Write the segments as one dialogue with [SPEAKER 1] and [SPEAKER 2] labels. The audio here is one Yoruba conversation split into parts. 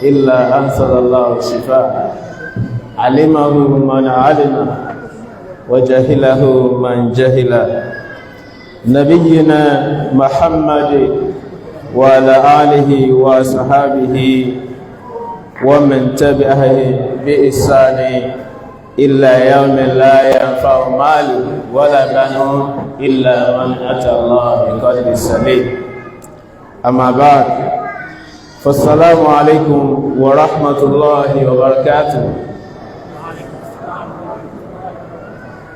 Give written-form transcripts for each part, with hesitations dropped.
[SPEAKER 1] إلا أنزل الله شفاء علمه من علم وجهله من جهل نبينا محمد وعلى آله وصحابه ومن تبعه بإحسان إلا يوم لا ينفع مال ولا بنون إلا من أتى الله بقلب سليم أما بعد فالسلام عليكم ورحمة الله وبركاته.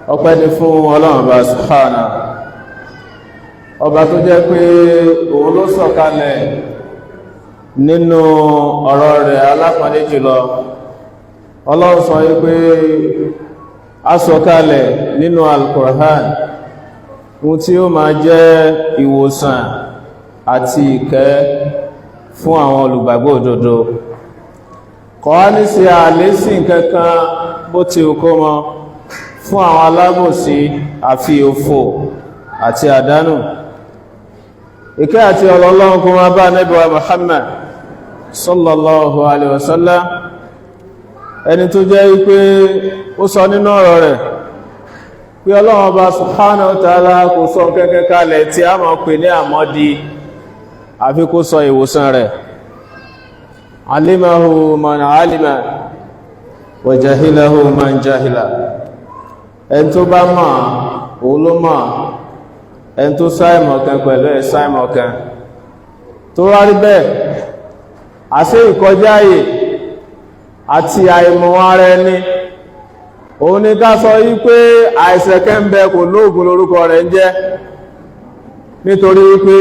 [SPEAKER 1] ọpẹ́ ni fún Ọlọ́run bá Subhana ọba tó jẹ́ pé òun ló sọ̀kalẹ̀ nínú ọ̀rọ̀ rẹ̀ alápọ̀nlé jùlọ. Ọlọ́run sọ wípé a sọ̀kalẹ̀ nínú Al-Qur'an ohun tí ó máa jẹ́ ìwòsàn àti ìkẹ́ fún àwọn olùgbàgbọ́ òdodo. Kò wá ní sí àlésì kankan bó ti kó mọ́ fún àwọn alábòsí àfi òfò àti àdánù. Ìkẹ́ àti Ọlọ́run kó máa bá Ànábì wa Muhammad sallallahu alaihi wasallam, ẹni tó jẹ́ wípé ó sọ nínú ọ̀rọ̀ rẹ̀ pé Ọlọ́run Ọba Subhanahu wa ta'ala kò sọ kẹ́kẹ́ kalẹ̀ tí a máa pè ní àmọ́dí àfi kó sọ ìwòsàn rẹ̀. Alimahu man alima wa jahilahu man jahila. Ẹni tó bá mọ̀ òun ló mọ̀, ẹni tó sáìmọ̀ kan pẹ̀lú ẹ̀ sáìmọ̀ kan tó wá rí bẹ́ẹ̀. Àṣẹ ìkọjá ààyè àti àìmọ̀ ara ẹni òun ni ká sọ yí pé àìsàn kan ń bẹ kò lóògùn lórúkọ rẹ̀ ń jẹ́, nítorí pé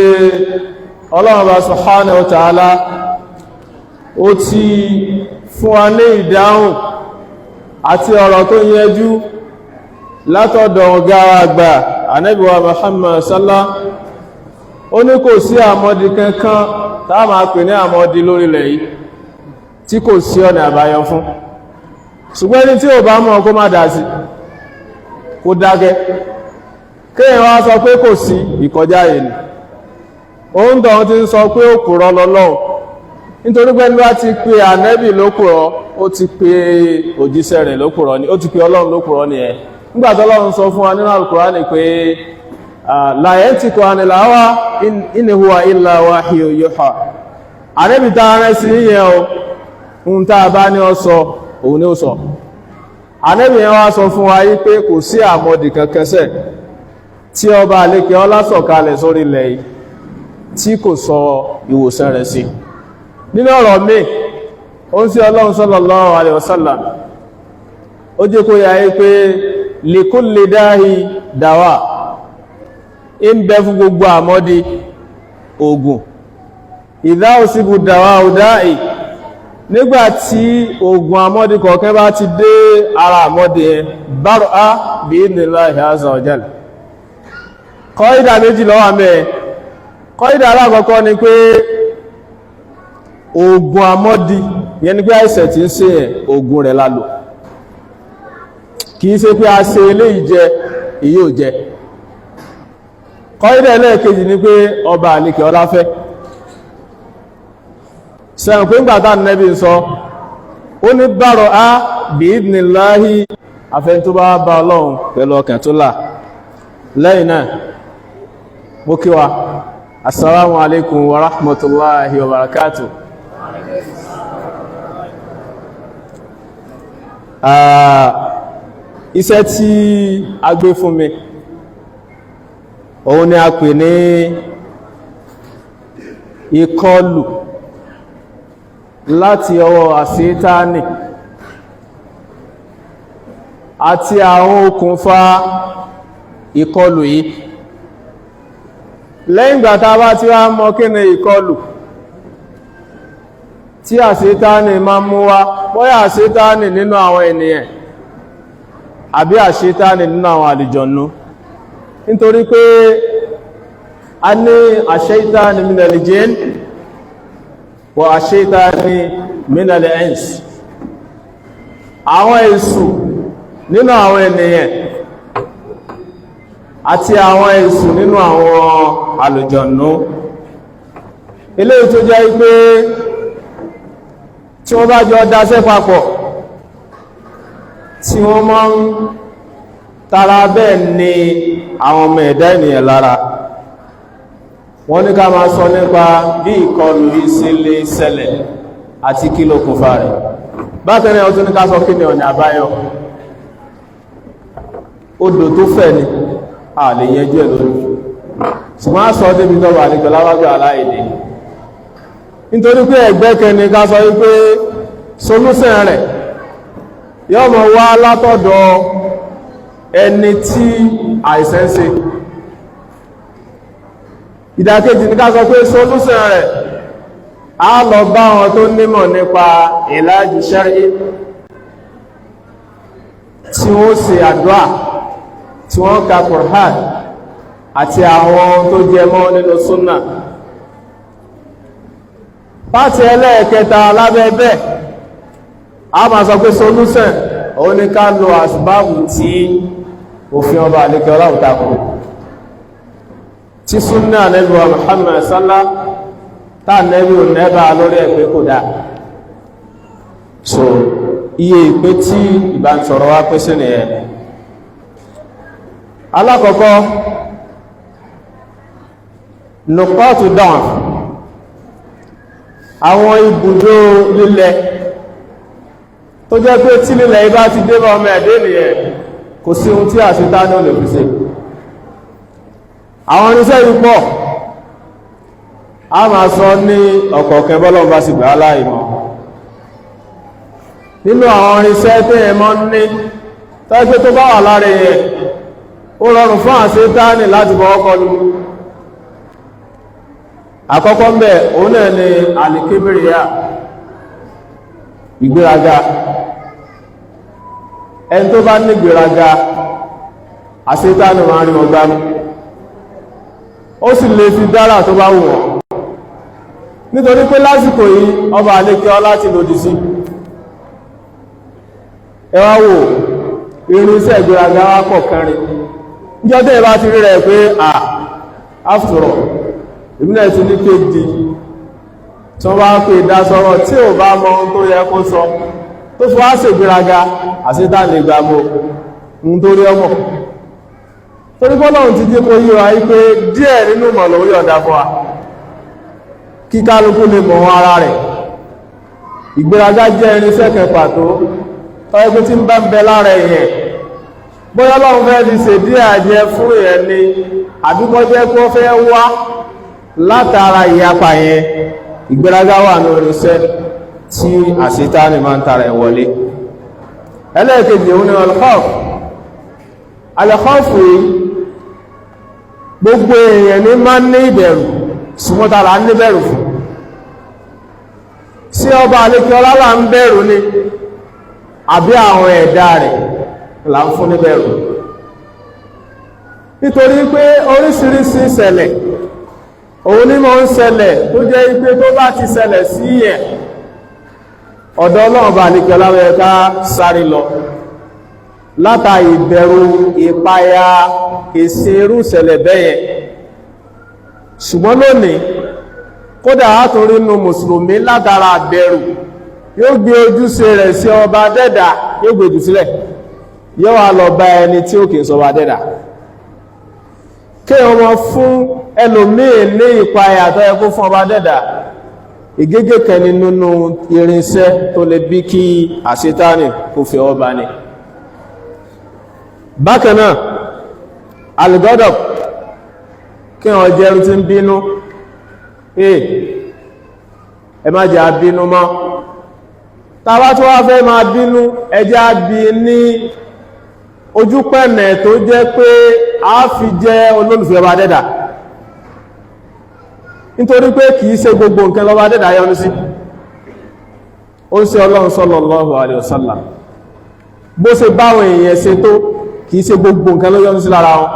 [SPEAKER 1] Ọlọ́run bá Subhanahu wa ta'ala ó ti fún wa ní ìdáhùn àti ọ̀rọ̀ tó yẹjú látọ̀dọ̀ ọ̀gá àgbà Ànábì wa Muhammad sallallahu ó ní kò sí àmọ́dí kankan tá a máa pè ní àmọ́dí lórílẹ̀ yìí tí kò sí ọ̀nà àbáyọ fún. Ṣùgbọ́n ní tí ò bá mọ̀ kó má dá sí, kó dákẹ́. Kéèyàn wá sọ pé kò sí ìkọjá yìí ni òun tọ̀hún ti ń sọ pé òkùrọ̀ lọ́lọ́run, nítorí pé nígbà tí pé Ànábì lókùrọ̀ ó ti pé òjíṣẹ́ rẹ̀ lókùrọ̀ ni, ó ti pé Ọlọ́run lókùrọ̀ ni ẹ̀. Nígbà tí Ọlọ́run sọ fún wa nínú Al-Qur'ani pé la yantiqu anil hawa in huwa illa wahyun yuha. Ànábì tá a rán sí yẹn o, ohun tá a bá ní ó sọ òun ni ó sọ. Ànábì yẹn wá sọ fún wa yí pé kò sí àmọ̀dì kankan sẹ̀ tí ọba àlékè ọlá sọ̀kalẹ̀ sórí ilẹ̀ yìí tí kò sọ ìwòsàn rẹ̀ sí. Nínú ọ̀rọ̀ mi ó ń sí Ọlọ́run sallallahu alaihi wasallam ó jẹ́ kó yà yí pé likulli dahi dawa, ń bẹ fún gbogbo àmọ́dí oògùn. Idha usibu dawa da'i, nígbàtí oògùn àmọ́dí kọ̀ọ̀kan bá ti dé ara àmọ́dí yẹn bar'a bi idhnillahi azza wa jalla. Kọ́ídà méjì ló wà ńbẹ̀. Kọ́ídà alákọ̀ọ́kọ́ ni pé oògùn àmọ́dí yẹn ni pé àìsàn tí ń ṣe yẹn oògùn rẹ̀ lálò, kìí ṣe pé a ṣe eléyìí jẹ èyí ò jẹ. Kọ́ídà ẹlẹ́ẹ̀kejì ni pé ọba àníkẹ́ ọlá fẹ́. Sẹ́yìn pé ńgbàtà Ànábì ń sọ ó ní bar'a bi idhnillahi, afẹ́ tó bá bá Ọlọ́run pẹ̀lú ọkàn tó là. Lẹ́yìn náà mo kí wa assalamu alaikum wa rahmatullahi wa barakatuh. Iṣẹ́ tí a gbé fún mi òun ni a pè ní ìkọlù láti ọwọ́ àṣítánì àti àwọn okùnfà ìkọlù yìí. Lẹ́yìn ìgbà tá bá ti wá mọ̀ kí ni ìkọlù tí àṣítánì máa mú wá, bóyá àṣítánì nínú àwọn ènìyàn àbí àṣítánì nínú àwọn àlùjọ̀nnú, nítorí pé a ní àṣítánì minal jinn wa àṣítánì minal ins. Àwọn èṣù nínú àwọn ènìyàn àti àwọn èṣù nínú àwọn àlùjọ̀nnú. Eléyìí tó jẹ́ pé tí wọ́n bá jọ dáṣẹ́ papọ̀ tí wọ́n máa ń tara bẹ́ẹ̀ ní àwọn ọmọ ẹ̀dá ènìyàn lára. Wọ́n ní ká máa sọ nípa bí ìkọlù ìṣẹ̀lẹ̀ ṣẹlẹ̀ àti kí ló kùnfà rẹ̀. Bákan náà ó tún ní ká sọ kí ni ọ̀nà àbáyọ. Odò tó fẹ̀ ni a lè yẹjú ẹ̀ lórí, ṣùgbọ́n a sọ débi tọ́wà ní pẹ̀láwájú aláìdè, nítorí pé ẹgbẹ́ kẹni ká sọ wípé solúsẹ̀ rẹ̀ yọ́ mọ̀ wá látọ̀dọ̀ ẹni tí àìsàn ṣe. Ìdàkejì ní ká sọ pé solúsẹ̀ rẹ̀ a lọ bá wọn tó nímọ̀ nípa ìlàjì ṣẹ́rí tí wọ́n ṣe àdúrà, tí wọ́n ka Qur'an àti àwọn tó jẹ mọ́ nínú súnnà. Pàtí ẹlẹ́ẹ̀kẹta lábẹ́ bẹ́ẹ̀ a máa sọ pé solúsẹ̀ òun ní ká lo àsìbáàbù tí òfin ọba àlékẹ́ ọláwùtakù tí súnnà Ànábì wa Muhammad sallá táà nẹ́bí ò nẹ́bà lórí ẹ̀pẹ́ kò dá. So iye ìpé tí ìbánisọ̀rọ̀ wá pín sí nìyẹn. Alákọ̀ọ́kọ́ nùpọ́ọ̀tù dáwọn, àwọn ibùdó lílẹ̀ tó jẹ́ pé tí lílẹ̀ ibá ti dé bá ọmọ ẹ̀dẹ́ nìyẹn kò sí ohun tí àṣetánì ò lè fi ṣe. Àwọn irinṣẹ́ yìí pọ̀, a máa sọ ní ọ̀kọ̀ọ̀kẹ́ bọ́lọ̀ bá sì gbà aláìmọ̀. Nínú àwọn irinṣẹ́ tí ẹ mọ́ ní tọ́jú tó bá wà lára ẹ̀ ó rọrùn fún àṣetánì láti bọ́ kọlù. Àkọ́kọ́ ń bẹ̀ òun náà ni alìkébìrìyà, ìgbéraga. Ẹni tó bá ní ìgbéraga àṣetánì máa rí ọgbá mú, ó sì lè fi dára tó bá wù wọ́n, nítorí pé lásìkò yìí ọba àlékẹ́ ọlá ti lòdì sí. Ẹ wá wò irinṣẹ́ ìgbéraga wá pọ̀ kẹrin. Níjọ́ tẹ́ bá ti rí rẹ̀ pé after all ìbílẹ̀ ti ní phd tí wọ́n bá pè dá sọ́rọ̀ tí ò bá mọ ohun tó yẹ kó sọ tó fi wá ṣègbéraga àṣetá lè gbàgbó ohun tó rí ọmọ. Torí bọ́lọ́run ti jẹ́ kó yíwa wípé díẹ̀ nínú mọ̀ lórí ọ̀dá fún wa kí kálukú lè mọ̀ wọn ara rẹ̀. Ìgbéraga jẹ́ irinṣẹ́ kan pàtó tọ́yẹ́kú tí ń bá ń bẹ lára èèyàn, bóyá Ọlọ́run fẹ́ fi ṣe díẹ̀ àjẹ fún èèyàn ni àbíkọ́ jẹ́ kó fẹ́ wá látara ìyapa yẹn. Ìgbéraga wà ní irinṣẹ́ tí àṣetánì máa ń tara ẹ̀ wọlé. Ẹlẹ́ẹ̀kejì òun ni al-khawf. Al-khawf yìí gbogbo èèyàn ní máa ń ní ìbẹ̀rù, ṣùgbọ́tara ní bẹ̀rù fún. Sí ọba àlékẹ́ ọlá ń bẹ̀rù ni àbí àwọn ẹ̀dá rẹ̀ là ń fún ní bẹ̀rù? Nítorí pé oríṣiríṣi ìṣẹ̀lẹ̀ òun ní mọ́ ń ṣẹlẹ̀ tó jẹ́ ipé tó bá ti ṣẹlẹ̀ sí ẹ̀ ọ̀dọ̀ Ọlọ́run bá àlékẹ́ ọlá yẹ ká sáré lọ látà ìbẹ̀rù ìpayà èsì irú ìṣẹ̀lẹ̀ bẹ́yẹn. Ṣùgbọ́n lónìí kódà átorí inú mùsùlùmí látara àbẹ̀rù yóò gbé ojúṣe rẹ̀ sí ọba dẹ́dà, yóò gbé jù sílẹ̀, yóò wá lọ bá ẹni tí ó kìí sọ ọba dẹ́dà. Kí ọmọ fún ẹlòmíì ní ìpayà tó yẹ kó fún ọba dẹ́dà, ìgégé kẹni nínú irinṣẹ́ tó lè bí kí àṣetánì kó fi ọba ní. Bákan náà al-ghadab, kí wọ́n jẹ́ ẹrú tí ń bínú, ẹ má jẹ́ àbínú mọ́. Tàbá tó wá fẹ́ máa bínú, ẹjẹ́ àbí ní ojúpẹ̀nẹ̀ tó jẹ́ pé a fi jẹ́ olólùfẹ́ ọba dẹ́dà, nítorí pé kìí ṣe gbogbo nǹkan lọ́ba dẹ́dà yọ́nú sí. Ó ń ṣe Ọlọ́run sallallahu alaihi wasallam bó ṣe báwọn èèyàn ṣe tó, kìí ṣe gbogbo nǹkan ló yọ́nú sí lára wọn.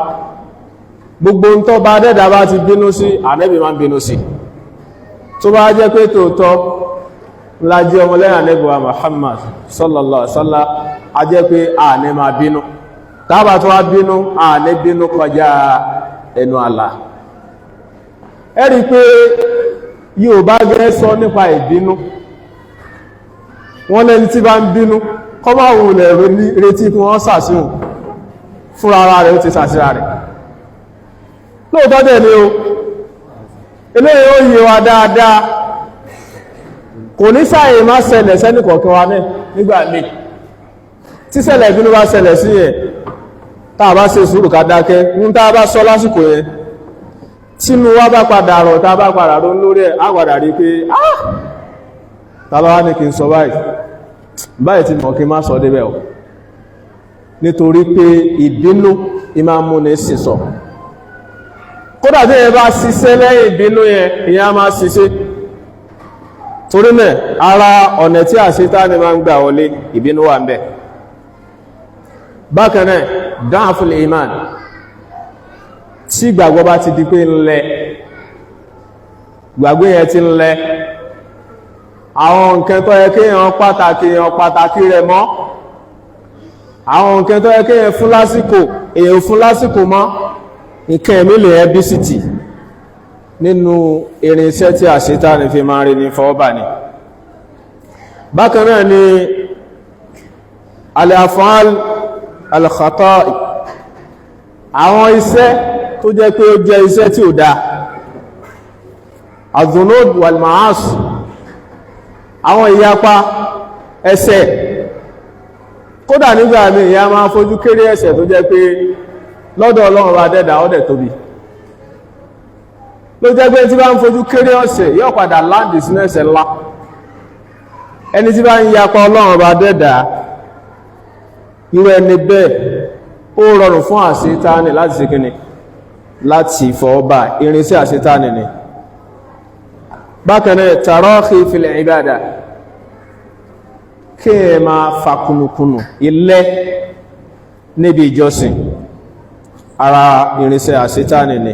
[SPEAKER 1] Gbogbo ń tọ́ bá dẹ́dà bá ti bínú sí, Ànábì máa ń bínú sí. Tó bá jẹ́ pé tòótọ́ lájẹ́ ọmọlẹ́yìn Ànábì wa Muhammad sallallahu alaihi wasallam, a jẹ́ pé a ní máa bínú. Tábà tó wá bínú, a ní bínú kọjá ẹnu àlà. Ẹ rí pé Yorùbá gẹ́ sọ nípa ìbínú. wọ́n lẹ́ni tí bá ń bínú kọ́ máa wùlẹ̀ retí kí wọ́n sàṣíhùn fúnra ara rẹ̀ ó ti sàṣíra rẹ̀ lóòótọ́ dẹ̀ ni o eléyìí ó yé wa dáadáa kò ní sáàyè má ṣẹlẹ̀ sẹ́nì kọ̀ọ̀kan wa náà nígbà míì tí ṣẹlẹ̀ ìbínú bá ṣẹlẹ̀ sí yẹn tá a bá ṣe sùúrù ká dákẹ́ ń tá a bá sọ lásìkò yẹn tínú wa bá padà rọ̀ tá a bá padà rọ̀ lórí ẹ̀ á padà rí pé ta ló wá ní kí n sọ báyìí tí mọ̀ kí n má sọ débẹ̀ o nítorí pé ìbínú ìmá múni sísọ kódà tí ẹ bá ṣiṣẹ́ lẹ́yìn ìbínú yẹn ìyẹn á máa ṣiṣẹ́ torí náà ara ọ̀nà tí àṣítánì máa ń gbà wọlé ìbínú wà ń bẹ bákan náà dáàful iman tí gbàgbọ́ bá ti di pé ńlẹ̀ gbàgbé yẹn ti ńlẹ̀ àwọn nǹkan tó yẹ kéèyàn pàtàkì rẹ̀ mọ́ àwọn nǹkan tó yẹ kéèyàn fún lásìkò èèyàn fún lásìkò mọ́ nǹkan ẹ̀mí lè ẹbí sí ti nínú irinṣẹ́ tí àṣítánì fi máa rí ní fọwọ́bà ni bákan náà ni al-af'al al-khata'i àwọn iṣẹ́ tó jẹ́ pé ó jẹ́ iṣẹ́ tí ò dáa az-zunud wal-ma'asi àwọn ìyapa ẹ̀ṣẹ̀ kódà nígbà míì ìyá máa fojú kéré ẹ̀ṣẹ̀ tó jẹ́ pé lọ́dọ̀ Ọlọ́run bá dẹ́dà ó dẹ̀ tóbi ló jẹ́ pé tí bá ń fojú kéré ọ̀ṣẹ̀ yóò padà láǹdì sínú ẹ̀ṣẹ̀ ńlá ẹni tí bá ń yapa Ọlọ́run bá dẹ́dà irú ẹni bẹ́ẹ̀ ó rọrùn fún àṣítánì láti ṣe kíni láti fọwọ́bà irinṣẹ́ àṣítánì ni bákan náà tàrọ́ọ̀kì fil ìbádà kí ẹ máa fàkùnùkùnù ilẹ̀ níbi ìjọsìn ara irinṣẹ́ àṣítánì ni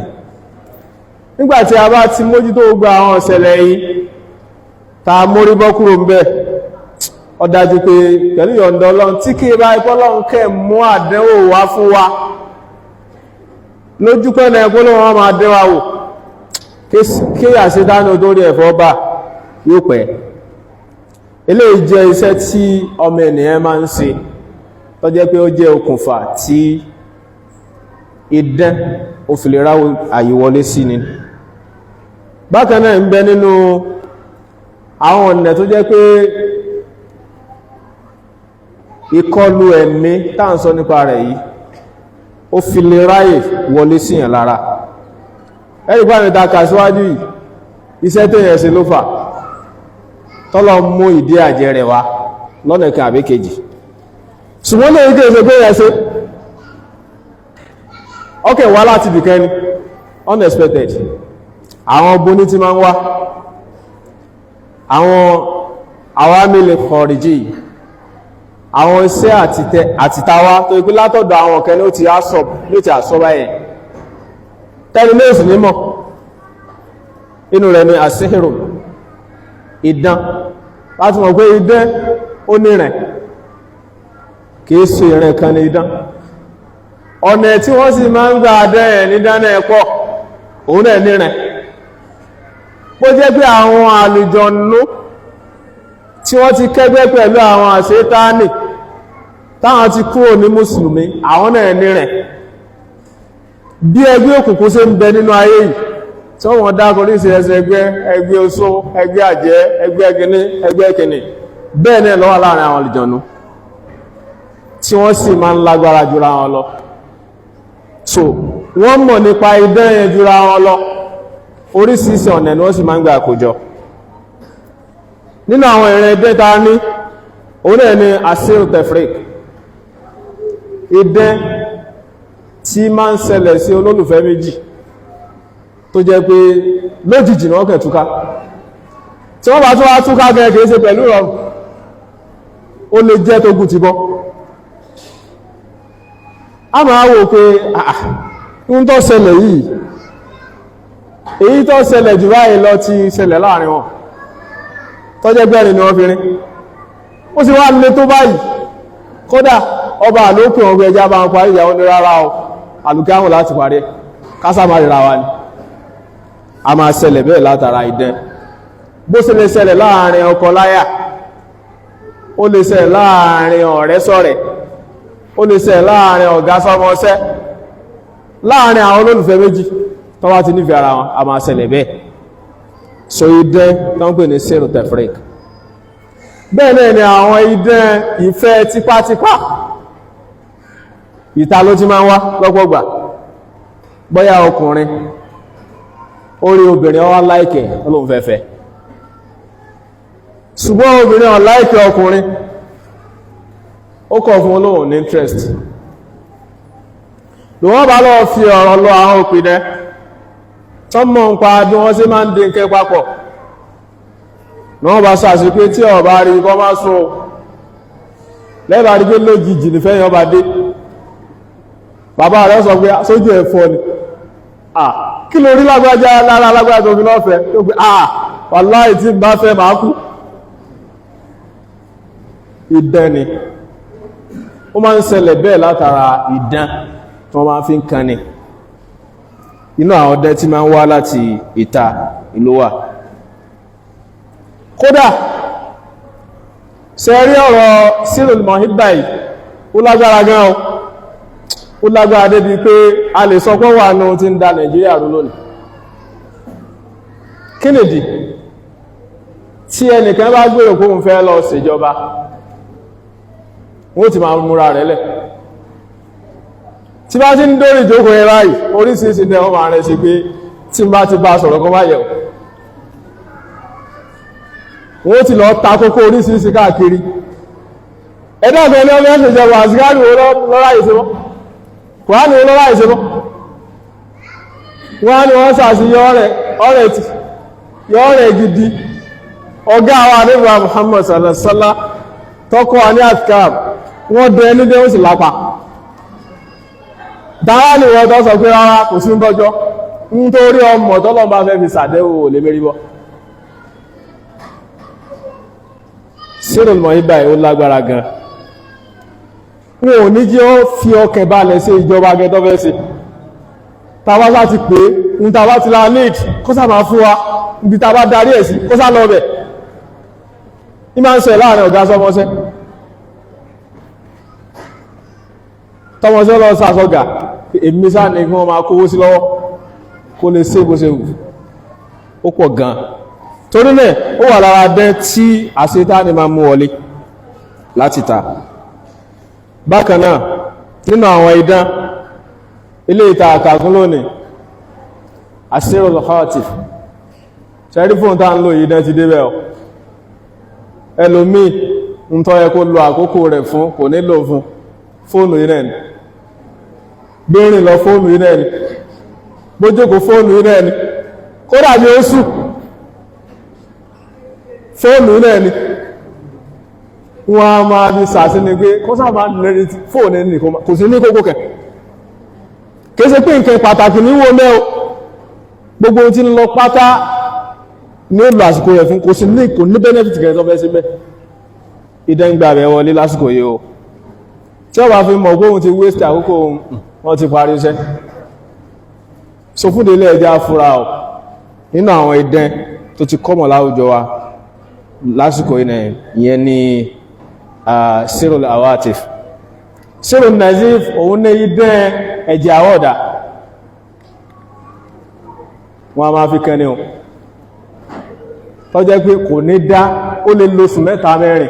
[SPEAKER 1] nígbàtí a bá ti mójútó gbogbo àwọn ìṣẹ̀lẹ̀ yìí ta mórí bọ́ kúrò ń bẹ̀ ó dájú pé pẹ̀lú yọ̀ǹda Ọlọ́run tí kí bá ipọ́ Ọlọ́run kẹ́ mú àdánwò wá fún wa lójú pẹ́lú ẹgbẹ́ ló wọ́n máa dẹ́wà wò kí àṣítánì tó rí ẹ̀fọ́ bá yóò pẹ́ eléyìí jẹ́ iṣẹ́ tí ọmọ ènìyàn máa ń ṣe tó jẹ́ pé ó jẹ́ okùnfà tí idán ó fi lè ráwọ̀ àyíwọlé sí ni bákan náà ń bẹ nínú àwọn ọ̀nà tó jẹ́ pé ìkọlù ẹ̀mí tá à ń sọ nípa rẹ̀ yìí ó fi lè ráyè wọlé síyàn lára ẹ̀rí bá mi ta kà síwájú yìí iṣẹ́ téèyàn ṣe ló fà tọ́lọ mú ìdí àjẹ́ rẹ̀ wá lọ́nà kan àbí kejì ṣùgbọ́n lè rí kéèṣe pé yẹn ṣe ọkẹ̀ wá láti bìkan ni unexpected àwọn boní tí máa ń wá àwọn àwámílẹ̀ kọ̀ọ̀rìjì àwọn iṣẹ́ àtìtawá tó ipé látọ̀dọ̀ àwọn ọ̀kẹ́ ló ti àṣọ́bá yẹn tẹ́lú méjì nímọ̀ inú rẹ̀ ni àṣíhìrò idán láti mọ̀ pé idán ó nírẹ̀ kìí ṣe ìrìn kan ní idán ọ̀nà tí wọ́n sì máa ń gba adẹ́rẹ̀ ní dáná ẹ̀pọ̀ òun náà nírẹ̀ bó jẹ́ pé àwọn àlùjọ̀nnú tí wọ́n ti kẹ́gbẹ́ pẹ̀lú àwọn àṣetánì táwọn ti kúrò ní mùsùlùmí àwọn náà nírẹ̀ bí ẹgbẹ́ òkùnkùn ṣe ń bẹ nínú ayé yìí tí wọ́n dákọ̀ ní ìṣẹ́ẹ̀ṣẹ́ ẹgbẹ́ oṣó ẹgbẹ́ àjẹ́ ẹgbẹ́ ẹgẹni ẹgbẹ́ ẹkẹni bẹ́ẹ̀ náà ló wà láàrin àwọn àlùjọ̀nnú tí wọ́n sì máa ń lágbára jùra wọn lọ so wọ́n mọ̀ nípa idán yẹn jùra wọn lọ oríṣiríṣi ọ̀nà ni wọ́n sì máa ń gbà àkójọ nínú àwọn ìrìn idán ta ní òun náà ni asiru tefrik idán tí máa ń ṣẹlẹ̀ sí olólùfẹ́ méjì tó jẹ́ pé lójijì náà kẹ̀ túká tí wọ́n bá tó wá túká gẹ́gẹ́ kìí ṣe pẹ̀lú ìrọ̀rùn ó lè jẹ́ tó gùn ti bọ́ a máa wò pé ń tó ṣẹlẹ̀ yìí èyí tó ṣẹlẹ̀ jù báyìí lọ ti ṣẹlẹ̀ láàrin wọn tó jẹ́ gbẹ̀rin ni wọ́n fi rí ó sì wá lè tó báyìí kódà ọba àlókè ọgbẹ̀ ẹja bá ń parí ìyàwó ní rárá o àlùkáhùn láti parí kásá máa rírà wa ni a máa ṣẹlẹ̀ bẹ́ẹ̀ látara idán bó ṣe lè ṣẹlẹ̀ láàrin ọkọ láyà ó lè ṣẹlẹ̀ láàrin ọ̀rẹ́ sọ̀rẹ́, ó lè ṣẹlẹ̀ láàrin ọ̀gá sọ́mọṣẹ́, láàrin àwọn olólùfẹ́ méjì tó wá ti nífẹ̀ẹ́ ara wọn, a máa ṣẹlẹ̀ bẹ́ẹ̀. So idán tó ń pè ní sírù tefrik. Bẹ́ẹ̀ náà ni àwọn idán ìfẹ́ tipátipá, ìta ló ti máa ń wá lọ́pọ̀gbà. Bóyá ọkùnrin ó rí obìnrin ó wá láìkẹ̀ olóhun fẹ́fẹ́, ṣùgbọ́n obìnrin ó láìkẹ̀ ọkùnrin, ó kọ̀ fún olóhun ní interest. Lòwọ́n bá lọ́wọ́ fi ọ̀rọ̀ lọ àwọn òpìdẹ́ tó mọ̀ ń pa bí wọ́n ṣe máa ń dín nǹkan papọ̀. Wọ́n bá sàṣì pé tí ó bá rí kọ́ máa sọ lẹ́bàá rí pé lójijì nífẹ́ yọ bá dé. Bàbá rẹ̀ sọ pé sójú ẹ̀fọ́ ni, kí ló rí lágbájá lára lágbájá tó fi lọ́fẹ̀ẹ́ tó pé wàláhì tí bá fẹ́ máa kú. Idán ni ó máa ń ṣẹlẹ̀ bẹ́ẹ̀ látara idán tí wọ́n máa fi ń kan ni. Inú àwọn ọdẹ tí máa ń wá láti ìta ìlú wa. Kódà ṣe rí ọ̀rọ̀ sírul mohibba yìí ó lágbára gan o, ó lágbára débi pé a lè sọ pé wà ní ohun tí ń da Nàìjíríà rú lónìí. Kí nìdí tí ẹnìkan bá gbèrò pé òun fẹ́ lọ ṣèjọba, wọ́n ti máa múra rẹ̀ lẹ̀. Tí bá ti ń dórí ìjókòó ẹ̀rá yìí, oríṣiríṣi ní ọmọ rẹ̀ ṣe pé tí bá ti bá sọ̀rọ̀ kan bá yẹ̀ wọ́n ti lọ ta kókó oríṣiríṣi káàkiri. Ẹ̀dọ́gbẹ̀ ní ọmọ ẹ̀ṣẹ̀ jẹ́ wàzíkárì lọ́rá ìṣẹ́mọ́, Kùránì lọ́rá ìṣẹ́mọ́. Wọ́n ni wọ́n sàṣì yọ́rẹ̀ gidi. Ọgá àwọn àdébà Muhammad sallasala tọ́kọ́ wa ní àtikáàbù, wọ́n dẹ ẹni dé ó sì lápa. Dáwà ní wọ́n tọ́ sọ pé rárá kò sí ń bọ́jọ́, nítorí ọmọ tọ́lọ́ bá fẹ́ fi sàdẹ́wò lè mérí bọ́. Sírul mohibba ó lágbára gan. Wọn ò ní jẹ́ ó fi ọkẹ̀ balẹ̀ sí ìjọba gẹ́tọ́ fẹ́ sí. Tàbá sá ti pé ń tàbá ti la need kó sá máa fún wa ibi tàbá darí ẹ̀ sí kó sá lọ bẹ̀. Ní máa ń ṣe láàrin ọ̀gá sọmọṣẹ́. Tọmọṣẹ́ lọ sàṣọ́gà èmi sá ní kí wọ́n máa kówó sí lọ́wọ́ kó lè ṣe bó ṣe wù. Ó pọ̀ gan. Torí náà ó wà lára dẹ́ tí àṣetáni máa mú wọlé láti ta. Bákan náà nínú àwọn idán ilé ìta àkàkún lónìí, asirul khatif, ṣẹ́rí fún tá ń lò idán ti débẹ̀ ọ. Ẹlòmíì ń tọ́ yẹ kó lo àkókò rẹ̀ fún kò ní lò fún fóònù iná ni, gbérin lọ fóònù iná ni, bójókòó fóònù iná ni, kódà bí ó sùn fóònù náà ni. Wọ́n a máa bí sàásí ní pé kó sáàbà lẹ́rí fóònù ní kò sí ní kókó kẹ. Kéèsé pé nǹkan pàtàkì ní wo mẹ́ o, gbogbo tí ń lọ pátá ní ìlú àsìkò rẹ̀ fún kò sí ní kò ní benefit kẹrẹ tó fẹ́ sí mẹ́. Ìdẹ́ngbà rẹ̀ wọlé lásìkò yìí o. Tí ó bá fi mọ̀ pé òun ti waste àkókò wọn ti parí iṣẹ́. So fún délé ẹjẹ́ afúra o nínú àwọn idán tó ti kọ́mọ̀ láwùjọ wa lásìkò ìyẹn ni sírul awatif. Sírul nazif òun ní idán ẹ̀jẹ̀ àwọ̀dà, wọ́n a máa fi kẹni o tó jẹ́ pé kò ní dá, ó lè lóṣù 3-4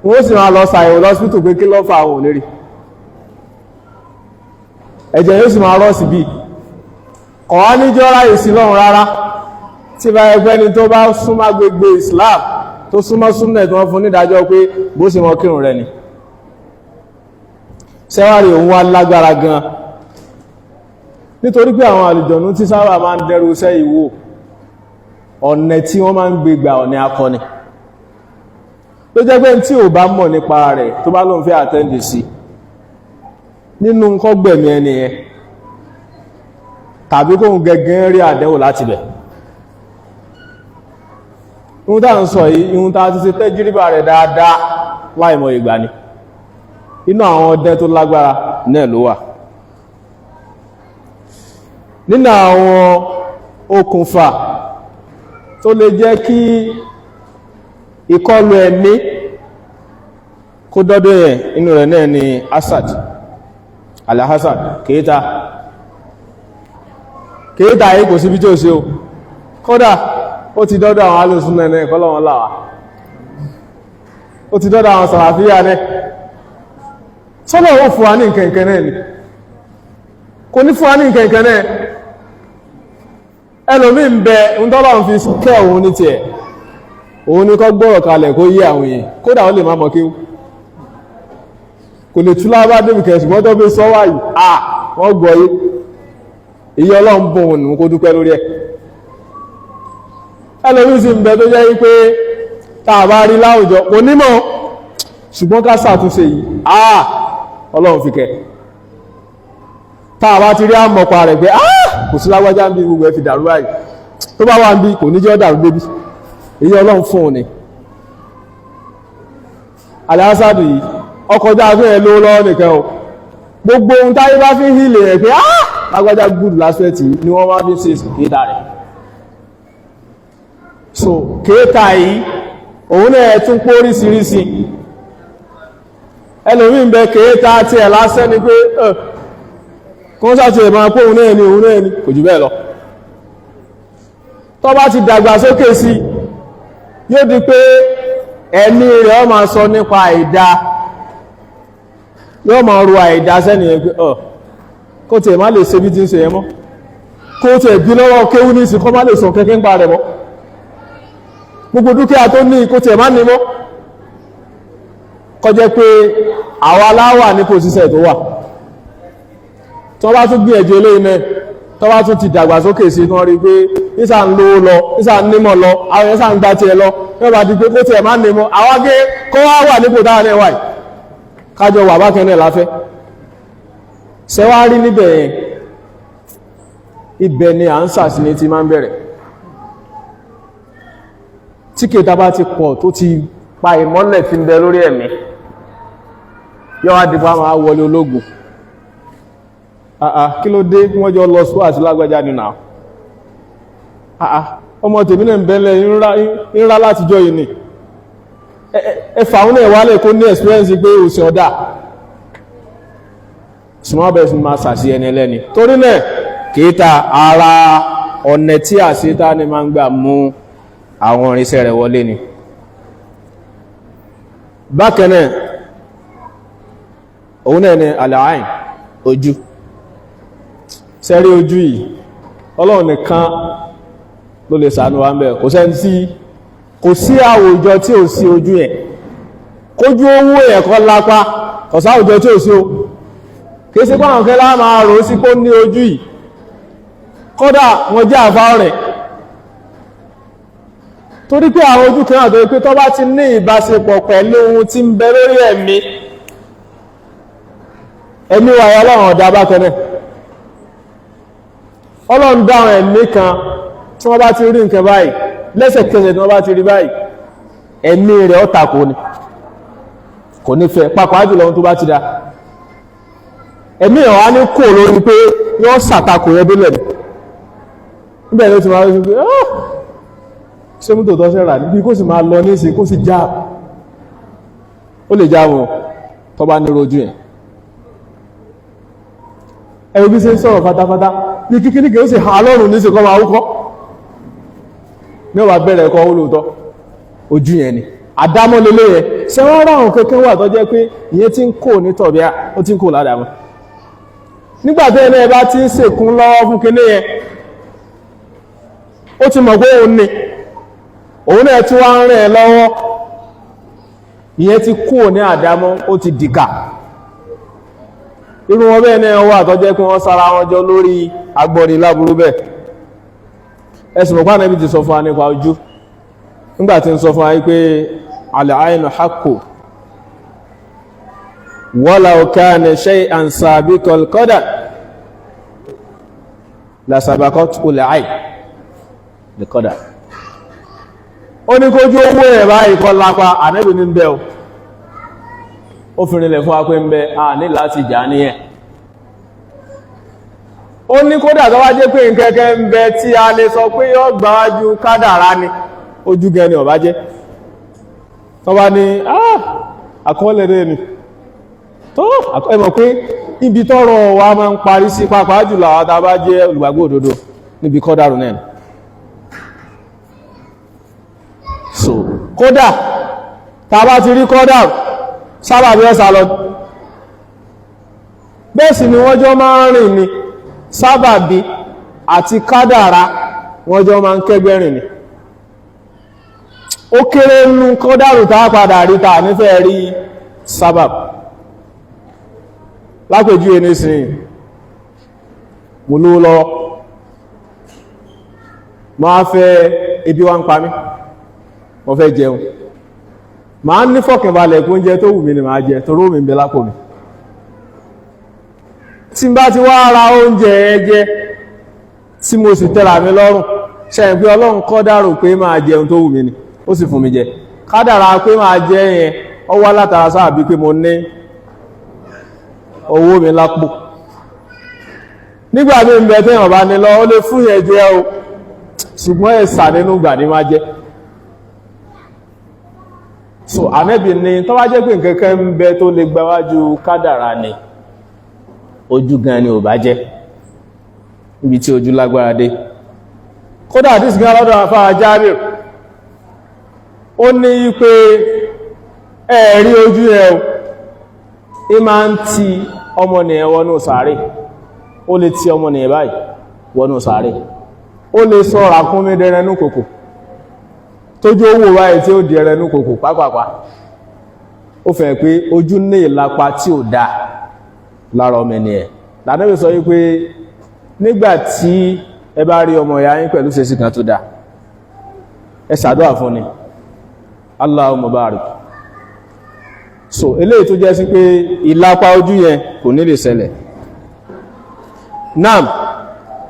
[SPEAKER 1] wọ́n sì máa lọ ṣàyẹ̀wò lọ́sítù pé kí ló fà àwọn olérí, ẹ̀jẹ̀ yóò sì máa rọ́ sí bí kọ̀wá níjọ́ ráyè sí lọ́run rárá. Tí bá ẹgbẹ́ ni tó bá súnmọ́ gbogbo Islam tó súnmọ́ súnnà tí wọ́n fún nídàájọ́ pé bó sì mọ́ kírun rẹ̀ ni. Sẹ́wàrí òun wá lágbára gan, nítorí pé àwọn àlùjọ̀nú tí sábà máa ń dẹ́rù iṣẹ́ ìwò ọ̀nà tí wọ́n máa ń gbé gbà ọ̀nà akọni ló jẹ́ pé tí ò bá mọ̀ nípa rẹ̀ tó bá lóun fẹ́ àtẹ́ndì sí nínú nǹkan gbẹ̀mí ẹni yẹn tàbí kóhun gẹ́gẹ́ rí àdẹ́wò láti bẹ̀. Ihun tá ń sọ yìí, ihun tá ti ṣe tẹ́jìríbà rẹ̀ dáadáa láìmọ̀ ìgbà ni. Inú àwọn ọdẹ tó lágbára náà ló wà. Nínú àwọn okùnfà tó lè jẹ́ kí ìkọlù ẹ̀mí kó dọ́dọ̀ yẹn inú rẹ̀ náà ni Asad Al-Hasad kéta yìí kò síbi tí ó ṣe o kódà ó ti dọ́dọ̀ àwọn alùsùnnà náà kọ́lọ́wọ́n láwá ó ti dọ́dọ̀ àwọn sàràfíà náà sọ́lọ̀ ó fún wa ní nkẹ̀kẹ́ náà ni kò ní fún wa ní nkẹ̀kẹ́ náà ẹlòmí ń bẹ ń tọ́lọ̀ ń fi kẹ́ òun ní tiẹ̀ òun ní kọ́ gbọ́rọ̀ kalẹ̀ kó yé àwọn èèyàn kódà ó lè má mọ̀ kí kò lè túlá bá débi kẹ̀ ṣùgbọ́n tó fi sọ wáyìí wọ́n gbọ́ yé èyí ọlọ́run bùn òun kó dúpẹ́ lórí ẹ̀ ẹlòmí sì ń bẹ tó jẹ́ wípé tá a bá rí láwùjọ kò nímọ̀ ṣùgbọ́n ká ṣàtúnṣe yìí ọlọ́run fi kẹ́ tá a bá ti rí àmọ̀pá rẹ̀ pé kò sí lágbájá ń bí gbogbo ẹ̀ fi dàrú báyìí tó bá wà ń bí kò ní jẹ́ dàrú débi èyí ọlọ́run fún òun ni Al-Hasadu yìí ọkọjá fún ẹ ló lọ́wọ́ nìkan o gbogbo ohun táyé bá fi ń hílẹ̀ rẹ̀ pé lágbájá gúdù lásẹ̀tì ni wọ́n máa fi ṣe kéta rẹ̀ so kéta yìí òun náà tún pó oríṣiríṣi ẹlòmí ń bẹ kéta tí ẹ̀ lásẹ́ ni pé kọ́nsàtì ẹ̀mà pé òun náà ni kò jù bẹ́ẹ̀ lọ tó bá ti dàgbà sókè sí yóò di pé ẹ̀mí rẹ̀ ó máa sọ nípa àìdá yóò máa ro àìdá sẹ́ni ẹ̀ pé kó tẹ̀ má lè ṣe bí ti ń ṣe ẹ mọ́ kó tẹ̀ bí lọ́wọ́ kéwú ní ìsìnkọ́ má lè sọ kẹ́kẹ́ ń pa rẹ̀ mọ́ gbogbo dúkìá tó ní kó tẹ̀ má ní mọ́ kọjẹ́ pé àwa láwà ní pòsíṣẹ̀ tó wà tó bá tún gbìyànjú eléyìí náà tó bá tún ti dàgbà sókè sí tán rí pé ìsà ń lówó lọ ìsà ń nímọ̀ lọ àwọn ìsà ń gbá tiẹ̀ lọ yóò bá di pé kó tiẹ̀ má nímọ̀ àwọn agé kó wá wà nípò dáa náà wáyìí kájọ wà bákan náà láfẹ́ ṣẹwárí níbẹ̀ yẹn ibẹ̀ ni à ń sàsíní ti máa ń bẹ̀rẹ̀ tí kèta bá ti pọ̀ tó ti pa ìmọ́lẹ̀ tí ń bẹ lórí ẹ̀mí yóò wá dìbò máa wọlé ológun kí ló dé wọ́n jọ lọ sùn àti lágbàjá nínú ọmọ tèmi náà ń bẹ́lẹ̀ ìrírá látijọ́ yìí ni ẹfà àwọn ẹ̀wálẹ̀ kó ní experience pé òsìn ọ̀dá small business máa sàṣì ẹni ẹlẹ́ni torí náà kìíta ara ọ̀nà tí àṣítà ní máa ń gbà mú àwọn irinṣẹ́ rẹ̀ wọlé ni bákan náà òun náà ni al-ayn ojú sẹ́rí ojú yìí ọlọ́run nìkan ló lè ṣàánú wa ń bẹ̀ kò sí àwùjọ tí ò sí ojú ẹ̀ kójú owó ẹ̀kọ́ lápá kò sáwùjọ tí ò sí o kìí sí pàwọn kẹ́lá máa rò sí kó ní ojú yìí kódà wọ́n jẹ́ àfá rẹ̀ torí pé àwọn ojú kan àtọ́ pé tó bá ti ní ìbáṣepọ̀ pẹ̀lú ohun tí ń bẹ lórí ẹ̀mí wà ọlọ́run ọ̀dá bákanẹ̀ ọlọ́run dáwọn ẹ̀mí kan tí wọ́n bá ti rí nǹkan báyìí lẹ́sẹ̀kẹsẹ̀ tí wọ́n bá ti rí báyìí ẹ̀mí rẹ̀ ọ̀tà kò ní fẹ́ pàpàá jùlọ ohun tó bá ti dá ẹ̀mí ẹ̀ wá ní kò lórí pé yọ́ sàtakò rẹ̀ délẹ̀ níbẹ̀ ló ti máa rí pé ṣé mú tòótọ́ ṣẹ́ra níbi kó sì máa lọ ní ìsìn kó sì já ó lè já wọn tó bá ní rojú ẹ̀ ẹ̀rù bí ṣe ń sọ̀rọ̀ fatafata ní kíkíníkì ó sì ha lọ́rùn ní ìsìnkọ́ máa wúkọ́ ní ọwà bẹ̀rẹ̀ ẹ̀kọ́ olóòtọ́ ojú yẹn ni àdámọ́lélé yẹn ṣe wọ́n ráhùn kẹ́kẹ́ wà tó jẹ́ pé ìyẹn tí ń kò ní tọ̀bíà ó ti ń kò ládàmọ́ nígbàtí ẹni ẹ bá ti ń sèkún lọ́wọ́ fún kíní yẹn ó ti mọ̀ pé òun náà tí wọ́n ń rìn lọ́wọ́ ìyẹn ti kò ní àdámọ́ ó ti dìkà irú wọn bẹ́ẹ̀ náà wà tó jẹ́ pé wọ́n sára wọn jọ lórí agbọ̀nrin láburú bẹ́ẹ̀ ẹ̀sùn mọ̀pá náà bí ti sọ fún wa nípa ojú nígbàtí ń sọ fún wa pé al-aynu haqqu walau kana shay'an sabiqal qadar la sabaqathu al-ayn al-qadar ó ní kójú owó ẹ̀ báyìí kọ́ lápá ànẹ́bì ní bẹ́ ó fi rinlẹ̀ fún wa pé ń bẹ ní láti jà ní ẹ̀ ó ní kódà tó wá jẹ́ pé nkẹ́kẹ́ ń bẹ tí a lè sọ pé yọ́ gbáwájú kádàrá ni ojú gẹni ọ̀bá jẹ́ tó bá ní àkọọ́lẹ̀ rẹ̀ ni tó ẹmọ̀ pé ibi tọ́rọ̀ wa máa ń parí sí pàápàá jùlọ àwọn tá bá jẹ́ olùgbàgbọ́ òdodo níbi kọ́dàrù náà so kódà tá bá ti rí kọ́dàrù sábàbí ẹ̀sà lọ bẹ́ẹ̀ sì ni wọ́n jọ máa ń rìn ni sábàbí àti kádàrá wọ́n jọ máa ń kẹ́gbẹ́rìn ni ó kéré nú kọ́dàrù tá padà rí ta nífẹ̀ẹ́ rí sábàbí lápèjú ẹnìsìn mo lówó lọ́wọ́ máa fẹ́ ebi wá ń pa mí mo fẹ́ jẹun máa ní fọ̀kànbalẹ̀ kó oúnjẹ tó wù mí ni máa jẹ toró mi ń bẹ lápò mi tí n bá ti wá ra oúnjẹ ẹjẹ tí mo sì tẹ́ra mi lọ́rùn ṣẹ́yìn pé Ọlọ́run kádàrá pé máa jẹun tó wù mí ni ó sì fún mi jẹ kádàrá pé máa jẹ yẹn ó wá látara sáàbí pé mo ní owó mi lápò nígbà mí ń bẹ tí èèyàn bá ní lọ ó lè fún yẹn jẹ o ṣùgbọ́n ẹ̀sà nínú gbà ní máa jẹ so Ànábì ní tó bá jẹ́ pé nǹkan kan ń bẹ tó lè gbáwájú kádàrá ni ojú gan ni ò bá jẹ́ níbi tí ojú lágbára dé kódà àdísì gan lọ́dọ̀ àfáà Jábìr ó ní pé ẹ̀rí ojú ẹ̀ o máa ń ti ọmọnìyàn wọnú sàárè ó lè ti ọmọnìyàn báyìí wọnú sàárè ó lè sọ ràkúnmí dẹrẹnú kòkò tójú owó báyìí tí ó di ẹrẹnú kòkò pápápá ó fẹ́ pé ojú ní ìlapa tí ò dáa lára ọmọ ènìyàn l'Ànábì sọ wípé nígbàtí ẹ bá rí ọmọ ìyá yín pẹ̀lú ṣe sí kan tó dáa ẹ ṣàdúrà fún ni Allahumma barik so eléyìí tó jẹ́ sí pé ìlapa ojú yẹn kò ní lè ṣẹlẹ̀ náà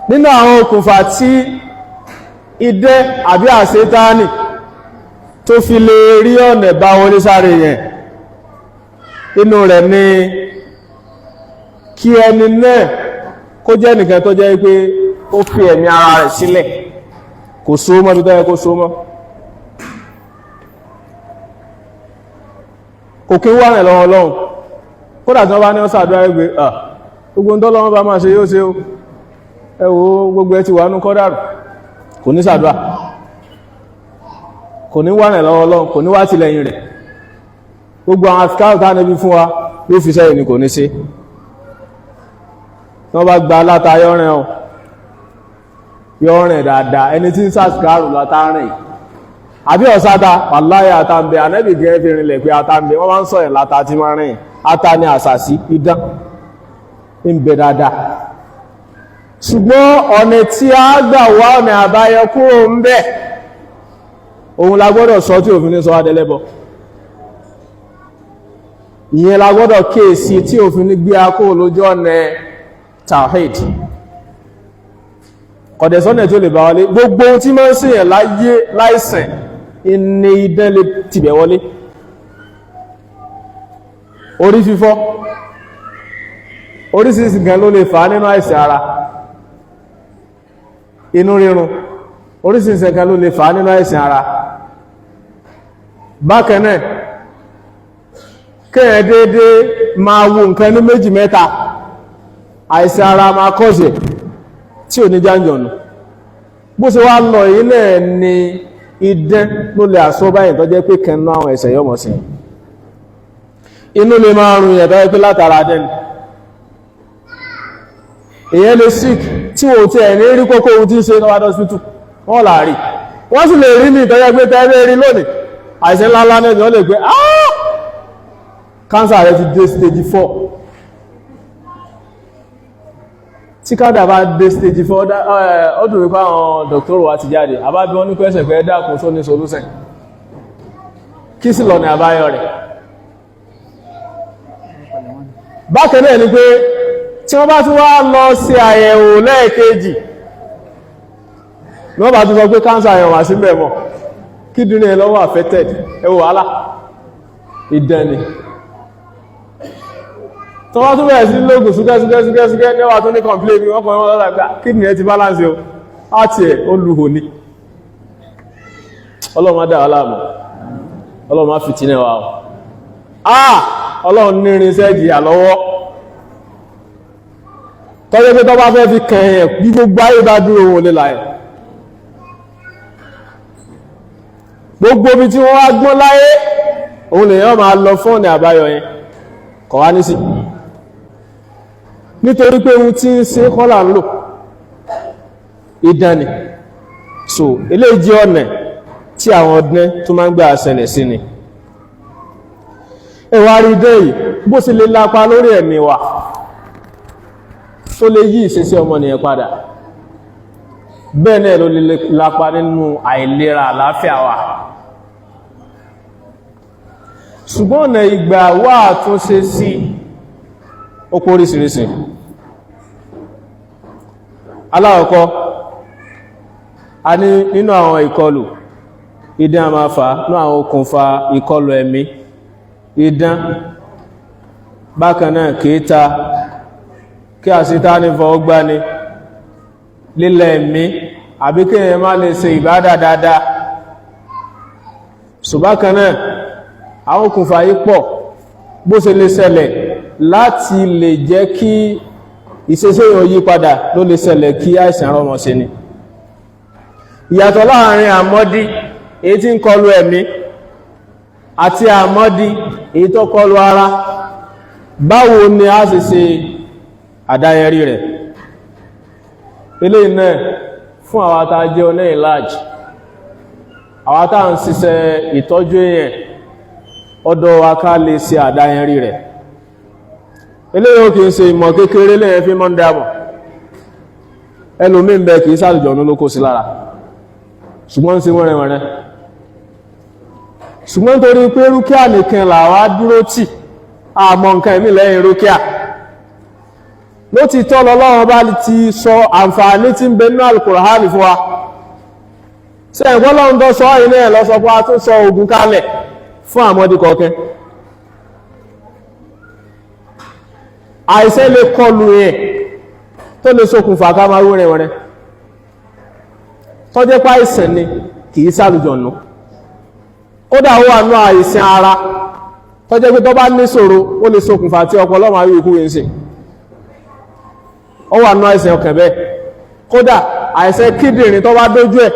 [SPEAKER 1] nínú àwọn okùnfà tí idẹ àbí àṣetánì tó fi lè rí ọ̀nà bá wọlé sáré yẹn inú rẹ̀ ni kí ẹni náà kó jẹ́ nìkan tó jẹ́ pé ó fi ẹ̀mí ara rẹ̀ sílẹ̀ kò so mọ́ bí tó yẹ kó so mọ́ kò kí wà rẹ̀ lọ́wọ́ Ọlọ́run kódà tí wọ́n bá ní ọ́sàdúrà ẹgbẹ́ gbogbo ń tọ́lọ́wọ́ bá máa ṣe yóò ṣe ó ẹ wò gbogbo ẹ ti wà nú kọ́dàrù kò ní sàdúrà kò ní wà rẹ̀ lọ́wọ́ Ọlọ́run kò ní wá tìlẹ́yìn rẹ̀ gbogbo àwọn àfikáwò tá níbi fún wa yóò fi sẹ́yìn ni kò ní ṣe wọ́n bá gba aláta yọ́rìn dáadáa ẹni tí ń sàṣìkárù látàrin àbí ọ̀sáta pàláyà àtàmbẹ̀ Ànábì gẹ́gẹ́ fi rinlẹ̀ pé àtàmbẹ̀ wọ́n máa ń sọ̀yẹ̀ láta tí máa rìn ata ní àsàsí idán ń bẹ dáadáa ṣùgbọ́n ọ̀nà tí a gbà wá ọ̀nà àbáyọ kúrò ń bẹ òun la gbọ́dọ̀ sọ tí òfin ní sọ adẹ́lẹ́bọ ìyẹn la gbọ́dọ̀ kéèsì tí òfin ní gbé akó lójú ọ̀nà tawhid kọ̀dẹ̀sọ́nà tí ó lè bá wọlé gbogbo tí máa ń ṣèyàn láyé láìsàn ní idán lè tìbẹ̀ wọlé orí fífọ́ oríṣiríṣi gan ló lè fà á nínú àìsàn ara inú rírun oríṣiríṣi gan ló lè fà á nínú àìsàn ara bákan náà kéèyàn déédé máa wo nǹkan ní méjì mẹ́ta àìsàn ara máa kọ́sẹ̀ tí ò ní jáǹjọ̀nù bó ṣe wá lọ yìí náà ni idán ló lè àṣọ báyìí tó jẹ́ pé kẹ́nà àwọn ẹ̀sẹ̀ yọmọ̀ sí inú lè máa rùn ìyẹ̀tọ́ pé látara dẹ́nu èyàn lè sick tí wọ́n ti ẹ̀ ní rí kókó ohun tí ń ṣe lọ́wọ́ hospital wọ́n láàrí wọ́n sì lè rí ní ìtọ́jẹ́ pé tẹ́lẹ̀ rí lónìí àìsàn ńláńlá náà ni wọ́n lè pé cancer rẹ̀ ti dé stage 4 tí kádà bá dé stage 4 ọdún wípá àwọn dọ̀kítọ́rù wa ti jáde àbábí wọn ní pẹ́sẹ̀ pé dákun tó ní solúsẹ̀ kí sí lọ́nà àbáyọ rẹ̀ bákan náà ni pé tí wọ́n bá tún wá lọ sí àyẹ̀wò lẹ́ẹ̀kejì ní wọ́n bá tún sọ pé cancer àyẹ̀wò wà sí mẹ́mọ̀ kídìnrín ẹ̀ lọ́wọ́ affected ẹwọ wàhálà ìdẹni tó wá tún bẹ̀rẹ̀ sí lóògùn súgẹ́súgẹ́súgẹ́ ní wà tún ní complain wọ́n kọ̀ wọ́n lọ́dà kídìnrín ẹ̀ ti balance o àti ẹ̀ ó lùhò ní ọlọ́run dá aláàmù ọlọ́run fìtínẹ̀ wa Ọlọ́run ní irinṣẹ́ ìjìyà lọ́wọ́ tọ́jẹ́ pé tọ́ bá fẹ́ fi kẹ̀yẹ̀ bí gbogbo ayé bá dúró wọn lè láyẹ̀ gbogbo bí tí wọ́n wá gbọ́n láyé òun lè yọ́ máa lọ fún ọ̀nà àbáyọ yẹn kọ̀ wá ní sí nítorí pé ohun tí ń ṣe kọ́là ń lò ìdánì so eléyìí jẹ́ ọ̀nà tí àwọn ọdún tó máa ń gbà ṣẹlẹ̀ sí ni ẹwà rí dé yìí bó sì lè lápa lórí ẹ̀mí wa tó lè yí ìṣesí ọmọnìyàn padà bẹ́ẹ̀ náà ló lè lápa nínú àìlera àlàáfíà wa ṣùgbọ́n ọ̀nà ìgbà wà tún ṣe sí ó pọ̀ oríṣiríṣi aláwọ̀kọ́ a ní nínú àwọn ìkọlù idán a máa fà ní àwọn okùnfà ìkọlù ẹ̀mí idán bákanáà kìíta kí àṣítá ní fọwọ́gbá ni lílẹ̀ ẹ̀mí àbí kí èèyàn má lè ṣe ìbádà dáadáa ṣùgbákanáà àwọn okùnfà yìí pọ̀ bó ṣe lè ṣẹlẹ̀ láti lè jẹ́ kí ìṣesí èèyàn yí padà ló lè ṣẹlẹ̀ kí àìsàn rọmọ sí ni ìyàtọ̀ láàrin àmọ́dí èyí tí ń kọlu ẹ̀mí àti àmọ́dí èyí tó kọlu ara báwo ni a sì ṣe àdáyẹrí rẹ̀ eléyìí náà fún àwọn tá jẹ́ oní ìlàjì àwọn tá ń ṣiṣẹ́ ìtọ́jú èèyàn ọ̀dọ̀ wa ká lè ṣe àdáyẹrí rẹ̀ eléyìí ó kìí ṣe ìmọ̀ kékeré lẹ́yìn fi mọ́ ń dáàbọ̀ ẹlòmí ń bẹ kìí sàlùjọ̀nú ló kó sí lára ṣùgbọ́n sí wọ́nrẹ̀wọ̀nrẹ̀ ṣùgbọ́n torí pé rúkíà nìkan làwá dúró tì àmọ́ nǹkan ìmí lẹ́yìn rúkíà ló ti tọ́ lọ́lọ́wọ́ bá ti sọ àǹfààní tí ń bẹ nínú Al-Qur'ani fún wa ṣe ẹ̀gbọ́lọ́run tó sọ ilé ẹ̀ lọ sọ fún wa tó sọ ogun kalẹ̀ fún àmọ́dí kọ̀ọ̀kẹ́ àìsẹ́ lè kọlù ẹ̀ tó lè ṣokùnfà ká máa rú rẹ̀ wẹ̀rẹ̀ tó jẹ́ pá ìsẹ̀ ni kìí sàlùjọ̀nù kódà ó wà ní àìsàn ara tó jẹ́ pé tó bá ní ṣòro ó lè ṣokùnfà tí ọpọlọ máa rí ikú yẹn sí ó wà ní àìsàn ọkàn bẹ́ẹ̀ kódà àìsàn kíndìnrín tó bá dójú ẹ̀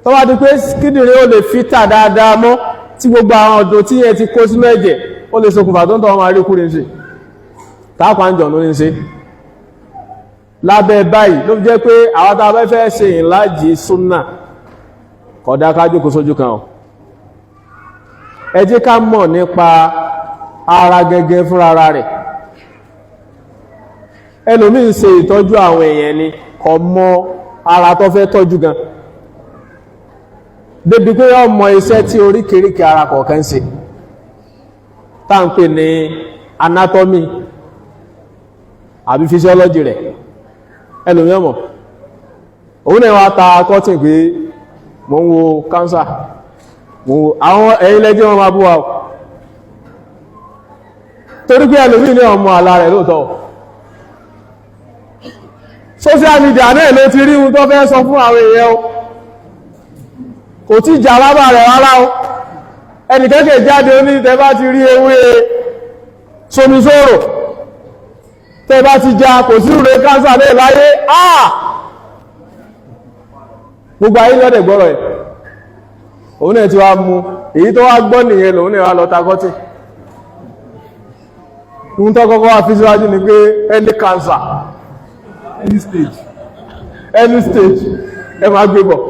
[SPEAKER 1] tó bá di pé kíndìnrín ó lè fítà dáadáa mọ́ tí gbogbo àwọn ọ̀dọ̀ tí yẹn ti kó sínú ẹ̀jẹ̀ ó lè ṣokùnfà tó ń tọ́ máa rí ikú yẹn sí tápà ń jọ̀nù ní sí lábẹ́ báyìí ló jẹ́ pé àwọn tàbí fẹ́ ṣe ìlàjì súnnà kódà ká jókòó sójú kan ẹ jẹ́ ká mọ̀ nípa ara gẹ́gẹ́ fún ara rẹ̀ ẹlòmí ń ṣe ìtọ́jú àwọn èèyàn ni kò mọ̀ ara tó fẹ́ tọ́jú gan débi pé yọ́ mọ̀ iṣẹ́ tí oríkèríkè ara kọ̀ọ̀kan ṣe tá ń pè ní anatomy àbí physiology rẹ̀ ẹlòmí ọmọ òun náà wá ta cotton pé mo ń wo cancer mo ń wo àwọn ẹ̀yìn lẹ́jẹ́ wọn máa bú wa torí pé ẹlòmí ní ọmọ àlá rẹ̀ lóòtọ́ social media náà ló ti rí ohun tó fẹ́ sọ fún àwọn èèyàn o kò tí jà lábà rẹ̀ rárá o ẹnìkẹ́kẹ́ jáde ó ní tẹ́ bá ti rí ewé somisoro tẹ́ bá ti já kò sí rẹ̀ kánsà lè láyé gbogbo ayé lọ́dẹ̀ gbọ́rọ̀ ẹ̀ òun náà ti wá mú èyí tó wá gbọ́ nìyẹn lòun náà wá lọ takọ́tì ń tọ́ kọ́kọ́ wá fi síwájú ni pé any cancer any stage ẹ máa gbé bọ̀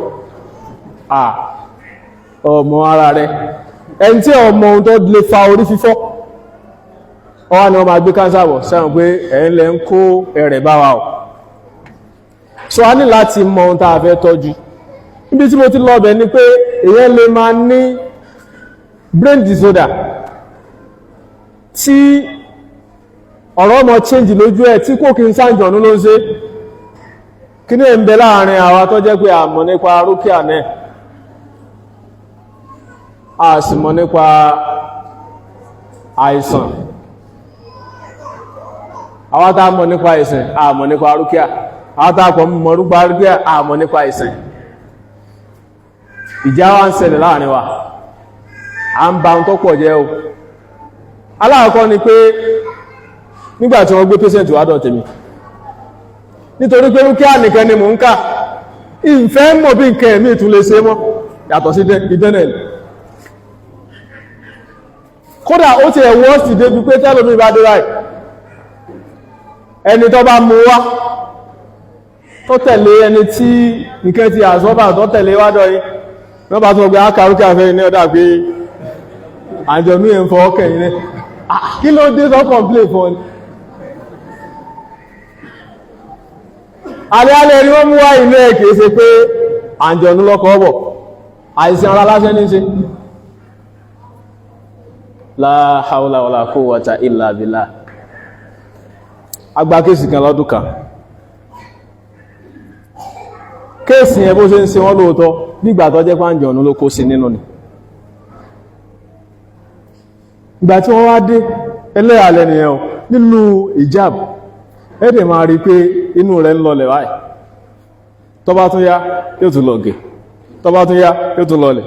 [SPEAKER 1] ọmọ ara rẹ̀ ẹni tí ọmọ ohun tó lè fa orí fífọ́ ọwá ni wọ́n máa gbé kánsà bọ̀ sẹ́wọ̀n pé ẹ̀yìn lẹ ń kó ẹ̀rẹ̀ bá wa ọ̀ so a ní láti mọ ohun tá a fẹ́ tọ́jú níbi tí mo ti lọ bẹ̀ ni pé èyàn lè máa ní brain disorder tí ọ̀rọ̀ ọmọ change lójú ẹ̀ tí kò kí n sáǹjọ̀nú ló ń ṣe kí ní ẹ̀m̀bẹ̀ láàrin àwa tó jẹ́ pé a mọ̀ nípa rúkíà náà a sì mọ̀ nípa àìsàn àwọn tá mọ̀ nípa àìsàn a mọ̀ nípa rúkíà àwọn tá kọ̀ mọ̀ nípa rúkíà a mọ̀ nípa àìsàn ìjà wá ń ṣẹlẹ̀ láàrin wa a ń ba ohun tó pọ̀ jẹ́ o aláàkọ́ ni pé nígbàtí wọ́n gbé patient wá dọ̀ tèmi nítorí pé rúkíà nìkan ni mò ń kà ìfẹ́ mọ̀ bí nǹkan ẹ̀mí ìtún lè ṣe mọ́ yàtọ̀ sí ìdẹ́nẹ̀ kódà ó ti ẹ̀wọ́ sì débi pé tẹ́lómi bá dé ráì ẹni tó bá mú wá tó tẹ̀lé ẹni tí nǹkan ti àṣọ́bà tó tẹ̀lé wádọ̀ yìí wọ́n bá tún gbé ákàrúkà fẹ́ ní ọ̀dà pé àjọ̀nú ẹ̀ ń fọ́ ọkẹ̀yìn ní kí ló dé sọ complain fún ni alẹ́ rí wọ́n mú wá ilé ẹ̀ kìí ṣe pé àjọ̀nú lọ́kọ̀ ọ̀bọ̀ àìsàn ara lásán ní ṣe la hawla wala quwwata illa billah agbá kéèsì kan lọ́dún kan kéèsì yẹn bó ṣe ń ṣe wọ́n lóòótọ́ nígbà tó jẹ́ pàǹjọ̀nú ló kó sí nínú ni ìgbà tí wọ́n wá dé ẹlẹ́yàlẹ́ nìyẹn o nínú ìjáàbù ẹ̀dẹ̀ máa rí pé inú rẹ̀ ń lọlẹ̀ báyìí tó bá tún yá yóò tún lọ òkè tó bá tún yá yóò tún lọlẹ̀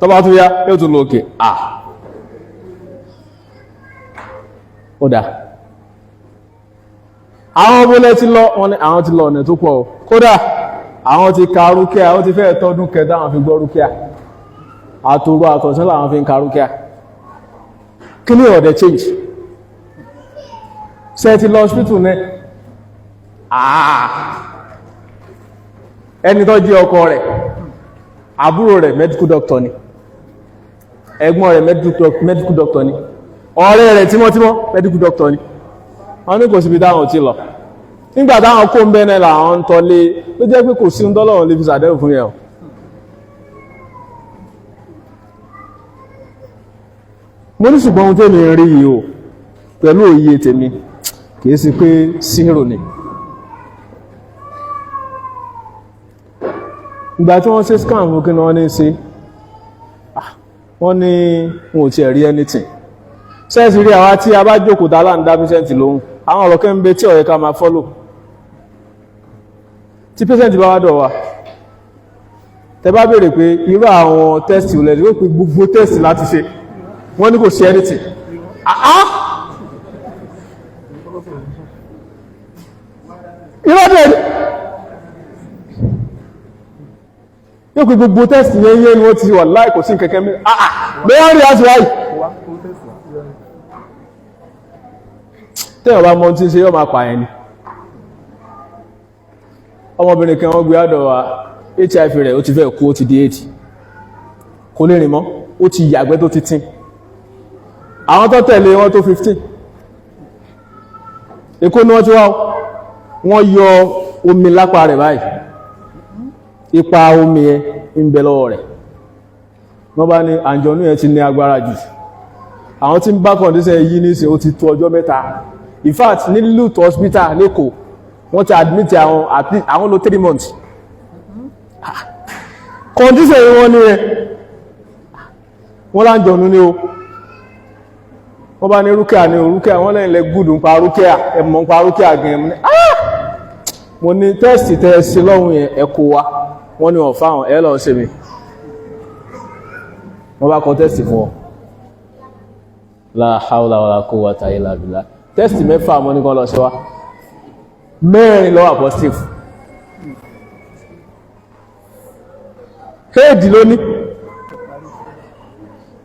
[SPEAKER 1] tó bá tún yá yóò tún lọ òkè ó dá àwọn ọbọ̀lẹ̀ ti lọ wọn ni àwọn ti lọ ọ̀nà tó pọ̀ kódà àwọn ti ka rúkíà ó ti fẹ́ tọ́dún kẹta àwọn fi gbọ́ rúkíà àtòrò àtọ̀sán làwọn fi ń ka rúkíà kí ní ọ̀dẹ̀ change ṣe ti lọ hospital ní ẹni tó jẹ́ ọkọ rẹ̀ àbúrò rẹ̀ medical doctor ni ẹ̀gbọ́n rẹ̀ medical doctor ni ọ̀rẹ́ rẹ̀ tímọ́tímọ́ medical doctor ni wọ́n ní kò síbi táwọn ti lọ nígbà táwọn kó ń bẹ́ẹ̀ làwọn ń tọ́lé ló jẹ́ pé kò sí ń dọ́lọ́run lè fi sàdẹ́rù fún yẹ̀ mo ní ṣùgbọ́n ohun tèmi rí yìí o pẹ̀lú òye tèmi kìí sí pé síhìrò ni ìgbà tí wọ́n ṣe scan fún kí ni wọ́n ní ṣe wọ́n ní wọn ò tiẹ̀ rí anything sẹ́ẹ̀sì rí àwa tí a bá jókòó dálà ń dá pẹ́sẹ̀ntì lóhùn àwọn ọ̀rọ̀ kẹ́ ń bẹ tí ó yẹ ká máa follow tí pẹ́sẹ̀ntì bá wá dọ̀ wá tẹ bá béèrè pé irú àwọn tẹ́sì olè ní ó pé gbogbo tẹ́sì láti ṣe wọ́n ní kò sí anything ìrọ́dẹ̀ yóò pé gbogbo tẹ́sì yẹn yẹn ni wọ́n ti wà láì kò sí kẹ́kẹ́ mẹ́ mẹ́rin rí àti wáyìí tẹ́yàn bá mọ́ tí ń ṣe yọ́ máa pààyàn ni ọmọbìnrin kan wọ́n gbé àdọ̀ wa hiv rẹ̀ ó ti fẹ́ kú ó ti di 80 kò lè rìn mọ́ ó ti yàgbẹ́ tó ti tín àwọn tó tẹ̀lé wọn tó 15 èkó ní wọ́n ti wá wọ́n yọ omi lápá rẹ̀ báyìí ipa omi ẹ ń bẹ lọ́wọ́ rẹ̀ wọ́n bá ní àǹjọ̀nú yẹn ti ní agbára jù àwọn tí ń bá kọ̀ndíṣẹ̀ yìí ní ṣe ó ti tó ọjọ́ mẹ́ta in fact ní Luth hospital lẹ́kọ̀ọ́ wọ́n ti admit àwọn lò 3 months kọ̀ndíṣẹ̀ yìí wọ́n ní ẹ wọ́n láǹjọ̀nú ní o wọ́n bá ní rúkẹ́ ní orúkẹ́ wọ́n lẹ́yìn lẹ gúdùn pa rúkẹ́ ẹ̀mọ́ pa rúkẹ́ gan mú ní mo ní tẹ́ẹ̀sì tẹ́ẹ̀sì lọ́hùn yẹn ẹ̀kọ́ wa wọ́n ní ọ̀fà àwọn ẹ̀ lọ́ọ́ ṣe mi wọ́n bá kọ tẹ́ẹ̀sì fún ọ la hawla wala quwwata illa billah tẹ́ẹ̀sì mẹ́fà mọ́ ní kan lọ ṣe wá 4 lọ́wọ́ positive kéèdì lóní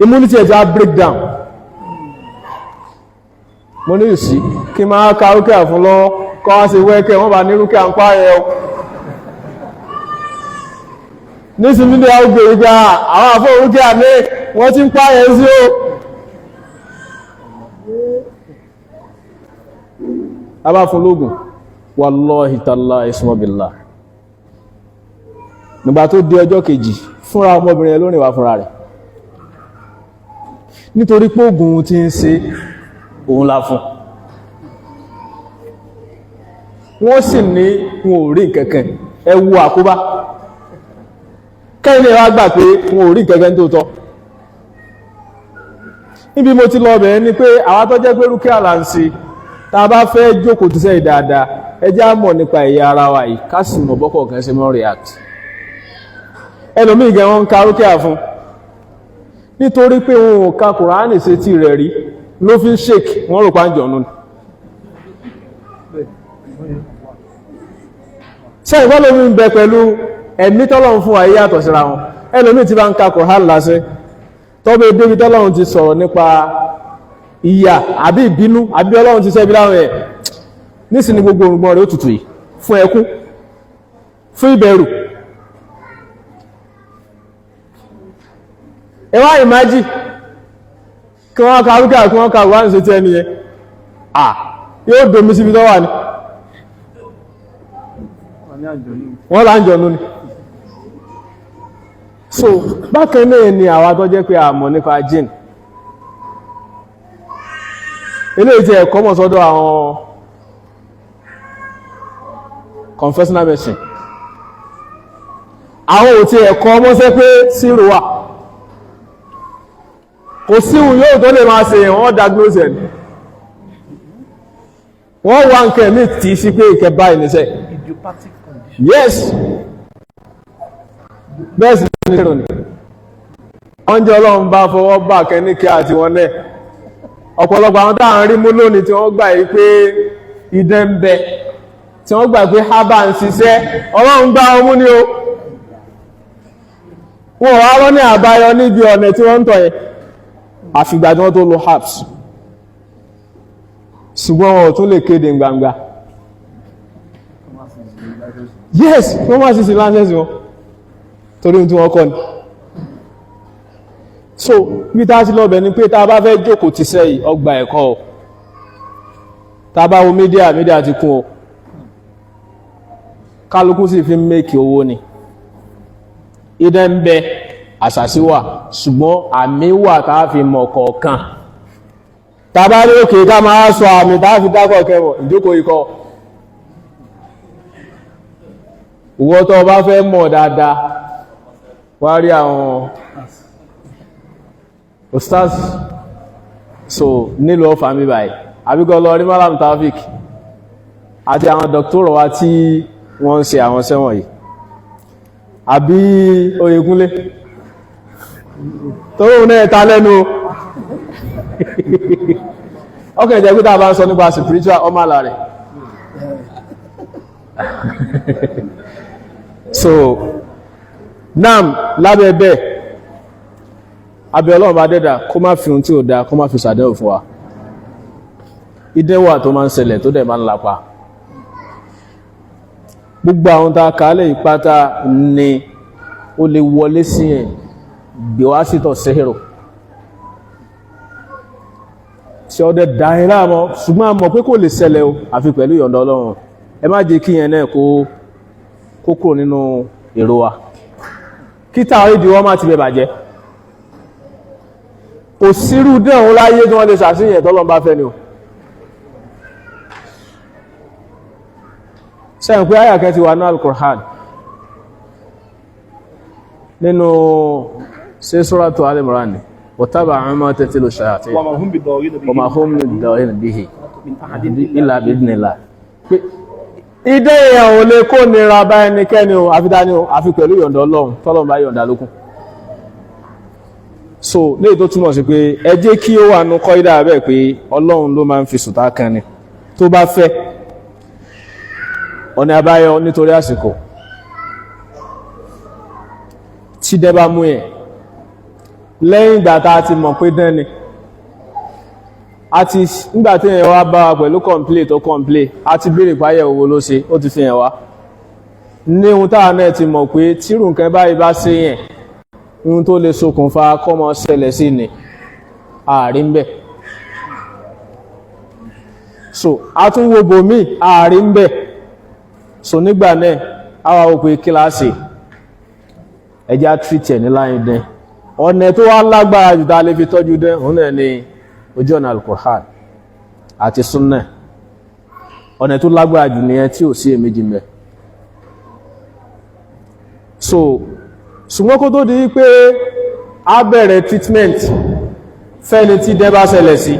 [SPEAKER 1] immunity ẹ̀já breakdown mo ní ìsí kí máa ká rúkẹ́ fún lọ́wọ́ kọ́ wá sí wẹ́kẹ́ wọ́n bá ní rúkẹ́ à ń pààyẹ ọ ní sí mídíà ogbè ìgbà àwọn àfọ́ rúkẹ́ àmì wọ́n ti ń pààyẹ sí ó a bá fún lóògùn wallahi tallahi isma billah nígbà tó di ọjọ́ kejì fúnra ọmọbìnrin ẹ lónìí wá fúnra rẹ̀ nítorí pé oògùn ti ń ṣe òun la fún wọ́n sì ní wọn ò rí kẹ̀kẹ́ ẹ wo àkóbá kẹ́yìn wá gbà pé wọn ò rí kẹ̀kẹ́ tó tọ́ níbi mo ti lọ bẹ̀ẹ́ ni pé àwa tó jẹ́ pé rúkẹ́ àlàǹsì tá a bá fẹ́ jókòó ti sẹ́yìn dáadáa ẹ jẹ́ á mọ̀ nípa ẹ̀yà ara wa yìí ká sì mọ̀ bọ́kọ̀ kan ṣe mọ́ react ẹlòmíì gẹ̀ wọ́n ń ka rúkẹ́ àfún nítorí pé wọn ò ka Kùránì sétí rẹ̀ rí ló fi ń shake wọ́n rò pa ń jọ̀nù ṣe ìwọ́n lómi ń bẹ pẹ̀lú ẹ̀mí tọ́lọ́run fún àyè yàtọ̀ síra wọn ẹlòmí ti bá ń ka Kùránì lásẹ́ tọ́bẹ̀ débi tọ́lọ́run ti sọ̀rọ̀ nípa ìyà àbí ìbínú àbí Ọlọ́run ti sẹ́bí láwọn ẹ̀ nísìnyí gbogbo orùngbọ̀n rẹ̀ ó tutù yìí fún ẹkún fún ìbẹ̀rù ẹ wá ìmájì kí wọ́n ka rúkà kí wọ́n ka wà ní sí ti ẹni yẹn yóò domi síbi tó wà ní wọ́n láńjọ̀nú ni so bákan náà ni àwa tó jẹ́ pé a mọ̀ nípa jinn eléyìí tí ẹ̀kọ́ mọ̀ sọ́dọ̀ àwọn confessional medicine àwọn ò tí ẹ̀kọ́ mọ́ sẹ́ pé sírò wà kò síhun yóò tó lè máa ṣe wọ́n diagnose ẹ̀ wọ́n wá ń kẹ́ ní tí sí pé ìkẹ́ báyìí níṣẹ́ yes bẹ́ẹ̀ sì ní ìrìn wọ́n jẹ́ Ọlọ́run bá fọwọ́ bá kẹ́níkẹ́ àti wọn náà ọ̀pọ̀lọpọ̀ àwọn táwọn rí mú lónìí tí wọ́n gbà yí pé idẹ́ ń bẹ tí wọ́n gbà pé hábà ń ṣiṣẹ́ Ọlọ́run gbá ọmú ní o wọ́n wá rọ́ ní àbáyọ níbi ọ̀nà tí wọ́n ń tọ̀ yẹn àfìgbà tí wọ́n tó lo herbs ṣùgbọ́n wọn ò tún lè kéde gbangba yes wọ́n má sì sí láńsẹ́sì wọn torí tí wọ́n kọ́ ni so bí tá sí lọ́bẹ̀ ni pé tá bá fẹ́ jókòó ti sẹ́yìn ọgbà ẹ̀kọ́ o tá bá wo mídíà ti kún o kálukú sì fi ń mẹ́kì owó ni idẹ́ ń bẹ àṣàsí wà ṣùgbọ́n àmì wà tá fi mọ̀ kọ̀ọ̀kan tá bá rí òkè ká máa sọ àmì tá fi dákọ̀ kẹwọ̀ ìjókòó ikọ̀ ìwọ tó bá fẹ́ mọ̀ dáadáa wá rí àwọn Ustādh so nílò Offa mi báyìí àbíkọ́ lọ rí Malam Taofik àti àwọn dọ̀kítọ̀rọ̀ wa tí wọ́n ń ṣe àwọn sẹ́wọ̀n yìí àbí Oyèkúnlé tó rò náà ta lẹ́nu ọkàn ìjẹ́ pítà bá ń sọ nípa spiritual ọmọ àlà rẹ̀ so nam lábẹ́ bẹ́ẹ̀ abẹ́ Ọlọ́run bá dẹ́dà kó má fi ohun tí ó dá kó má fi ṣàdánwò fún wa ìdẹ́wà tó máa ń ṣẹlẹ̀ tó dẹ̀ máa ń lapa gbogbo àwọn tá a kàálẹ̀ ìpátá ni ó lè wọlé sí ẹ̀ gbé wá sítọ̀ sẹ́hìrò tí ó dẹ̀ dáhìrá mọ́ ṣùgbọ́n a mọ̀ pé kò lè ṣẹlẹ̀ o àfi pẹ̀lú ìyọ̀ǹda Ọlọ́run ẹ má jẹ́ kí yẹn náà kó kúrò nínú èrò wa kí táwọn ìdí wọ́n má ti bẹ̀ bàjẹ́ kò sírú dẹ̀hún láyé tí wọ́n lè ṣàṣíyàn tọ́lọ́run bá fẹ́ ni o sẹ́yìn pé àyàkẹ́ ti wà ní Al-Qur'an nínú Suratu Al-Imran واتبعوا ما تتلو الشياطين وما هم بضارين به إلا بإذن الله ìdè èèyàn ò lè kó nira bá ẹnikẹ́ni o àfidání o àfi pẹ̀lú ìyọ̀ǹda Ọlọ́run tọ́lọ́run bá yọ̀ǹda lókun so léè tó túmọ̀ sí pé ẹ jẹ́ kí ó wà nú kọ́ídà bẹ́ẹ̀ pé Ọlọ́run ló máa ń fi sùtá kan ni tó bá fẹ́ ọ̀nà àbáyọ nítorí àsìkò tí dẹ́ bá mú ẹ̀ lẹ́yìn ìgbà tá a ti mọ̀ pé dán ni àti nígbàtí èèyàn wá bá wa pẹ̀lú kọ̀m̀plé tó kọ̀m̀plé a ti béèrè páyẹ̀ owó ló ṣe ó ti fi hàn wá ní ohun táà náà ti mọ̀ pé tírù nǹkan báyìí bá ṣe yẹn ohun tó lè ṣokùnfà kọ́mọ ṣẹlẹ̀ sí ni ààrin bẹ̀ so a tún wo bòmí ààrin bẹ̀ so nígbà náà a wá wò pé kíláàsì ẹjá tírìtì ní láyé dẹ́ ọ̀nà tó wá lágbára jù tá a lè fi tọ́jú dẹ́ òun náà ni ojú ọ̀nà Al-Qur'an àti Sunnah ọ̀nà tó lágbára jù nìyẹn tí ò sí èméjì mẹ́ so ṣùgbọ́n kó tó di pé a bẹ̀rẹ̀ treatment fẹ́ni tí dẹ́ bá ṣẹlẹ̀ sí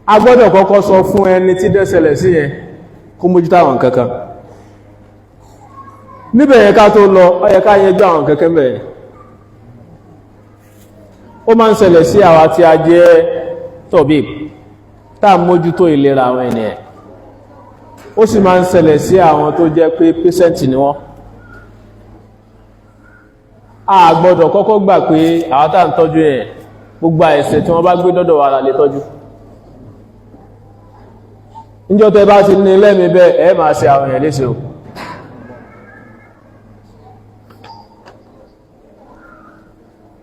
[SPEAKER 1] a gbọ́dọ̀ kọ́kọ́ sọ fún ẹni tí dẹ́ ṣẹlẹ̀ sí yẹn kó mójútó àwọn kankan níbẹ̀ yẹn ká tó lọ ó yẹ ká yẹjú àwọn kankan bẹ̀rẹ̀ ó ó máa ń ṣẹlẹ̀ sí àwa tí a jẹ́ tọ̀bíb tá mójútó ìlera àwọn ènìyàn, ó sì máa ń ṣẹlẹ̀ sí àwọn tó jẹ́ pé pẹ́sẹ̀ntì ni wọ́n. A gbọ́dọ̀ kọ́kọ́ gbà pé àwọn tá ń tọ́jú ẹ̀ gbogbo àìsàn tí wọ́n bá gbé dọ́dọ̀ wa la lè tọ́jú. Níjọ́ tẹ́ bá ti ní lẹ́mìí bẹ́ẹ̀ ẹ máa ṣe àwọn èèyàn léṣe o.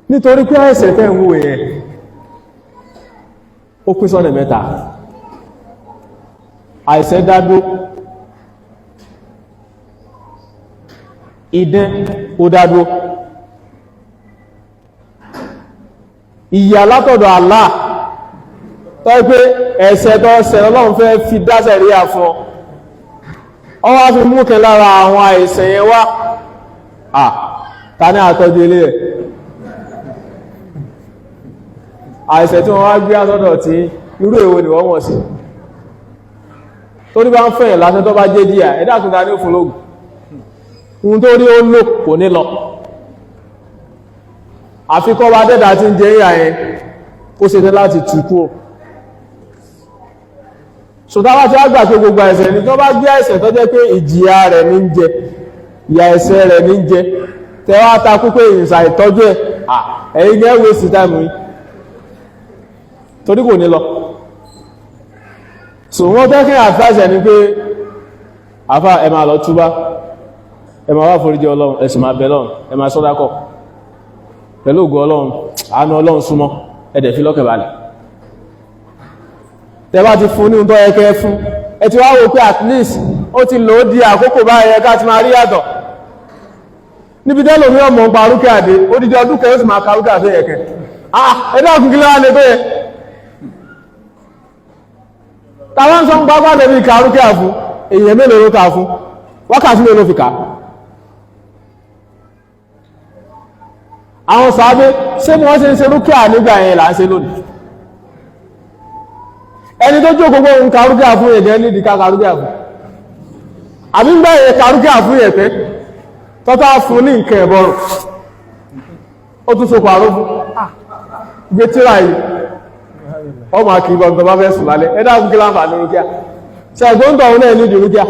[SPEAKER 1] Nítorí pé àìsàn tẹ́ ń wò yẹn ó pín sọ́nà mẹ́ta. Àìsàn dádó, idán ó dádó, ìyà látọ̀dọ̀ Allah tó pé ẹ̀ṣẹ̀ tó ṣẹ̀ Ọlọ́run fẹ́ fi dáṣẹ̀ rí àfún ọ wá fi mú kẹ lára àwọn àìsàn yẹn wá ta ní àtọ́jú ilé ẹ̀ àìsàn tí wọ́n wá gbé àtọ́dọ̀ tí irú èwo ni wọ́n wọ̀n sí torí bá ń fẹ̀yìn lásán tó bá jẹ́ díà ẹ̀dá kúta ní òfin lóògùn ohun tó rí ó lò kò ní lọ àfikọ́ bá dẹ́dà tí ń jẹ ìyà yẹn ó ṣe tẹ́ láti tukú ò ṣùgbọ́n tí a gbà pé gbogbo ẹ̀ṣẹ̀ ní tó bá gbé ẹ̀ṣẹ̀ tó jẹ́ pé ìjìyà rẹ̀ ní ń jẹ ìyà ẹ̀ṣẹ̀ rẹ̀ ní ń jẹ tẹ́wàá takú pé ìrìnsà ìtọ́jú ẹ̀ ẹ̀yìn gẹ́ waste time yìí torí kò ní lọ so wọ́n tẹ́kẹ́ àfáṣẹ̀ ní pé àfá ẹ máa lọ túbá ẹ máa wá foríjì Ọlọ́run ẹ sì máa bẹ Ọlọ́run ẹ máa sọ́dákọ̀ pẹ̀lú ògo Ọlọ́run àánú Ọlọ́run súnmọ́ ẹ̀dẹ̀ fi lọ́kẹ̀ balẹ̀ tẹ́bá ti fún ní ń tọ́ ẹkẹ́ fún ẹ ti wá wò pé at least ó ti lò ó di àkókò báyẹ ká ti máa rí yàtọ̀ níbi tẹ́lò ní ọmọ ń pa arúkẹ́ àdé ó dídí ọdún kẹ́ ó sì máa ka arúkẹ́ àdé ẹ̀kẹ́ ẹ̀dá òkùnkí lọ́wọ́ lè tó yẹ tàwọn sọ ń gbá bá lẹ́bí ka arúkẹ́ àfún èèyàn mélòó ló ka fún wákàtí mélòó fi kà àwọn sàábé ṣé bí wọ́n ṣe ń ṣe rúkẹ́ nígbà yẹn là ń ṣe lónìí ẹni tó jó gbogbo ohun kàrúkẹ́ àfún ẹ̀jẹ́ nídi ká kàrúkẹ́ àfún àbí ń bẹ́ẹ̀ kàrúkẹ́ àfún ẹ̀fẹ́ tọ́tà fún ní nǹkan ẹ̀bọ̀rùn ó tún so pàró fún gbé tíra yìí ọmọ akìbọn tó bá fẹ́ sùn lálẹ́ ẹ̀dá fún kí láǹfà ní rúkẹ́ ṣe ẹ̀gbọ́n tó ọ̀hún náà nídi rúkẹ́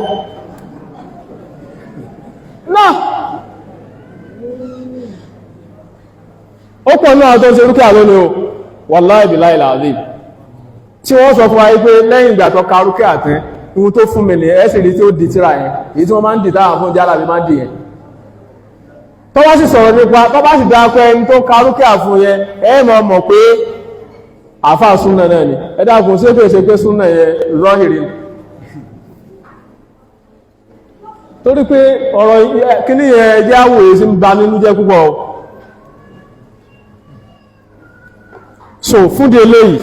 [SPEAKER 1] náà ó pọ̀ náà tó ń ṣe rúkẹ́ lónìí o wallahi billahi alazim tí wọ́n sọ fún wa pé lẹ́yìn ìgbà tó karúkẹ́ àtẹ́ ihun tó fún mi ní ẹ́sìrí tí ó di tíra yẹn èyí tí wọ́n máa ń dì táwọn fún jálàbí máa ń dì yẹn tó bá sì sọ̀rọ̀ nípa tó bá sì dákọ̀ ẹni tó karúkẹ́ àfún yẹn ẹ mọ̀ pé àfáà súnnà náà ni ẹ dákun sí èsè pé súnnà yẹn lọ́hìrì torí pé ọ̀rọ̀ kíní yẹn jẹ́ àwòye sí ń ba nínú jẹ́ púpọ̀ so fúndì eléyìí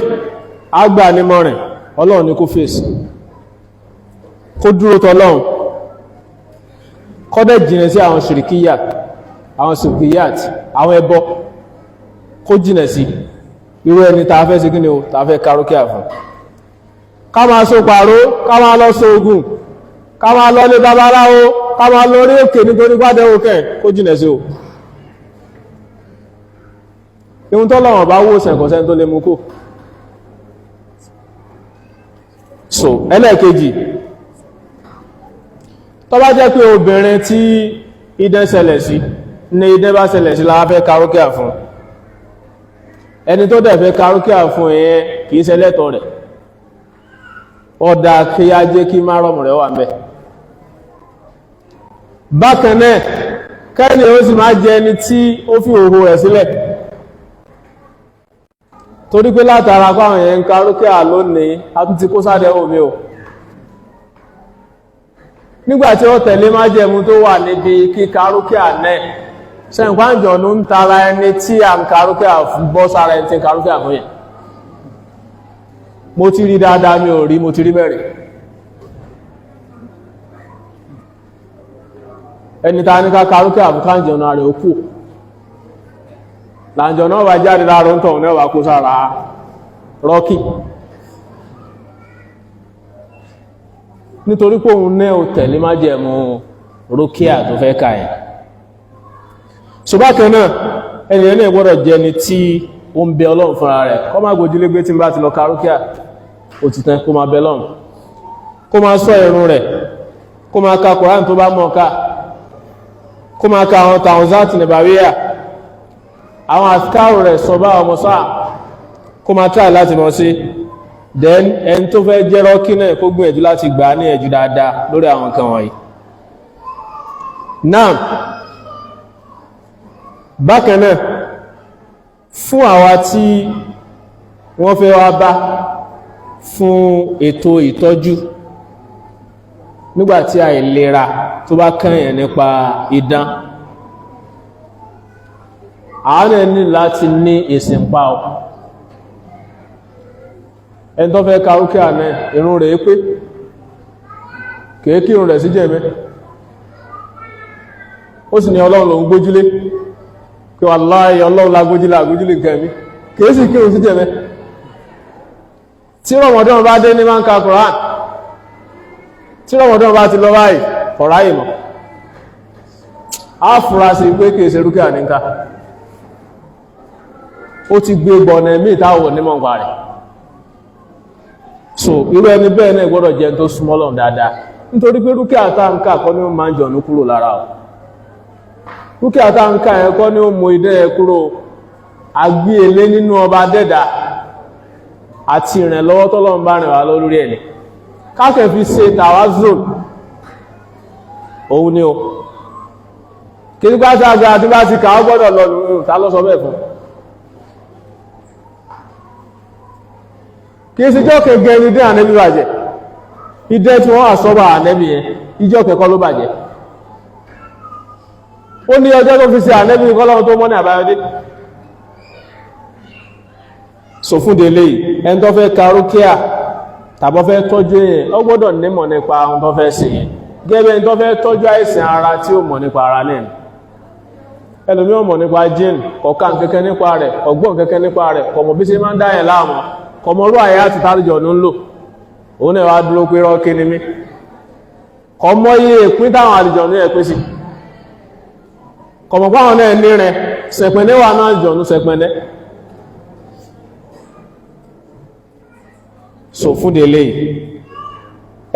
[SPEAKER 1] àgbà ní mọ́rin Ọlọ́run ní kó fèsì kó dúró tọ́lọ́run kọ́dẹ̀ jìnà sí àwọn ṣìrìkíyàt àwọn ẹbọ kó jìnà sí irú ẹni tàà fẹ́ sí kíni o tàà fẹ́ karókè àfún ká máa so pàró ká máa lọ so ogun ká máa lọ lé babaláwo ká máa lọ rí òkè nítorí pàdé òkè kó jìnà sí o ihun tọ́lọ́run bá wó sẹ̀kọ̀sẹ́ tó lè mú kó so ẹlẹ́ẹ̀kejì tó bá jẹ́ pé obìnrin tí idán ṣẹlẹ̀ sí ní idán bá ṣẹlẹ̀ sí la fẹ́ karókè àfún ẹni tó dẹ̀ fẹ́ karókè àfún ẹ̀yẹn kìí ṣe lẹ́tọ̀ọ́ rẹ̀ ọ̀dà kí á jẹ́ kí márọ̀mù rẹ̀ wà mẹ́ bákan náà kẹ́ni ó sì máa jẹ ẹni tí ó fi òhò rẹ̀ sílẹ̀ torí pé látara pàwọn èèyàn ń karókè lónìí a tún ti kó sáàdẹ̀ omi o nígbàtí ó tẹ̀lé májẹ̀mú tó wà níbi kí karókè náà ṣẹ̀ǹkwáǹjọ̀nú ń tara ẹni tí a ń karókè bọ́ sára ẹni tí ń karókè fún yẹn mo ti rí dáadáa mi ò rí mo ti rí mẹ́rin ẹni ta ní ká karókè àbúkáǹjọ̀nú rẹ̀ ó kù láàjọ̀ náà wà jáde láàrọ̀ ń tọ̀hún náà wà kó sára rọ́kì nítorí pé òun náà ò tẹ̀lé má jẹ̀mú rókíà tó fẹ́ ká ẹ̀ ṣùgbákan náà ẹniyàn náà gbọ́dọ̀ jẹ́ ni tí ó ń bẹ Ọlọ́run fúnra rẹ̀ kó má gbójúlé gbé tí ń bá ti lọ ka rúkíà ó ti tán kó má bẹ Ọlọ́run kó má sọ ìrun rẹ̀ kó má ka Kùránì tó bá mọ̀ ká kó má ka àwọn tàwùzátì nàbàwíyà àwọn àsìkárù rẹ̀ sọ̀bá ọmọ sáà kó má try láti mọ̀ sí then ẹni tó fẹ́ jẹ́ rọ́kí náà kó gbìyànjú láti gbà ní ẹ̀jú dáadáa lórí àwọn nǹkan wọ̀nyí. Náà bákan náà fún àwa tí wọ́n fẹ́ wá bá fún ètò ìtọ́jú nígbàtí àìlera tó bá kànyàn nípa idán, àwọn ẹni láti ní ìsìn pa ọ̀. Ẹni tó fẹ́ ka rúkíà náà ìrun rẹ̀ pé kèékí ìrun rẹ̀ sí jẹ́mẹ́, ó sì ní Ọlọ́run ló ń gbójúlé kí wàláhì Ọlọ́run lágbójúlé nǹkan mi kìí sì kírun sí jẹ́mẹ́. Tí Ramadan bá dé ní máa ń ka Quran, tí Ramadan bá ti lọ báyìí kọ̀rá ìmọ̀ á fura sí pé kìí ṣe rúkíà ní ká, ó ti gbé gbọ̀nà ẹ̀mí ìtawọ̀ ní mọ̀ rẹ̀. So irú ẹni bẹ́ẹ̀ náà gbọ́dọ̀ jẹ́ tó súnmọ́ Ọlọ́run dáadáa, nítorí pé rúkíà tá ń ká kọ́ ní ó máa ń jọ̀nú kúrò lára ọ̀. Rúkíà tá ń ká ẹ̀ kọ́ ní ó mú idẹ́ ẹ kúrò, agbí elé nínú ọba dẹ́dà àti ìrìnlọ́wọ́ tọ́lọ́run bá rìn wá lórí ẹni kákẹ́ fi ṣe tàwázùn òun ni o kí ní pàṣẹ àgbà àti bá ti kàá gbọ́dọ̀ lọ ta ló sọ bẹ́ẹ̀ fún kí sí jọ́ kẹgẹ́ ní dé ànẹ́bí bàjẹ́ idẹ́ tí wọ́n àsọ́bà ànẹ́bí yẹn ìjọ́ kẹ́kọ́ ló bàjẹ́ ó ní ọjọ́ tó fi ṣe ànẹ́bí kọ́lọ́run tó mọ́ ní àbáyọdé. So fún délé ẹni tó fẹ́ ka rúkíà tàbí fẹ́ tọ́jú èèyàn ó gbọ́dọ̀ nímọ̀ nípa ohun tó fẹ́ ṣe yẹn gẹ́gẹ́ ẹni tó fẹ́ tọ́jú àìsàn ara tí ó mọ̀ nípa ara náà. Ẹlòmí ó mọ̀ nípa jíìn kọ̀ọ̀kan kẹ́kẹ́ nípa rẹ̀ ọgbọ́n kẹ́kẹ́ nípa rẹ̀ kọ̀mọ̀ bí ṣe máa ń dáyẹ̀ láàmú kọ̀mọ̀rú àyà àti tàríjọ̀ ló ń lò òun náà wá dúró pé rọ́ọ̀kí ni mí kọ̀mọ̀ iye ìpín táwọn àlìjọ̀ ní ẹ̀ pé sí kọ̀mọ̀ pàwọn náà ní rẹ̀ sẹ̀pẹ̀lẹ́ wà náà jọ̀nú sẹ̀pẹ̀lẹ́. So fún délé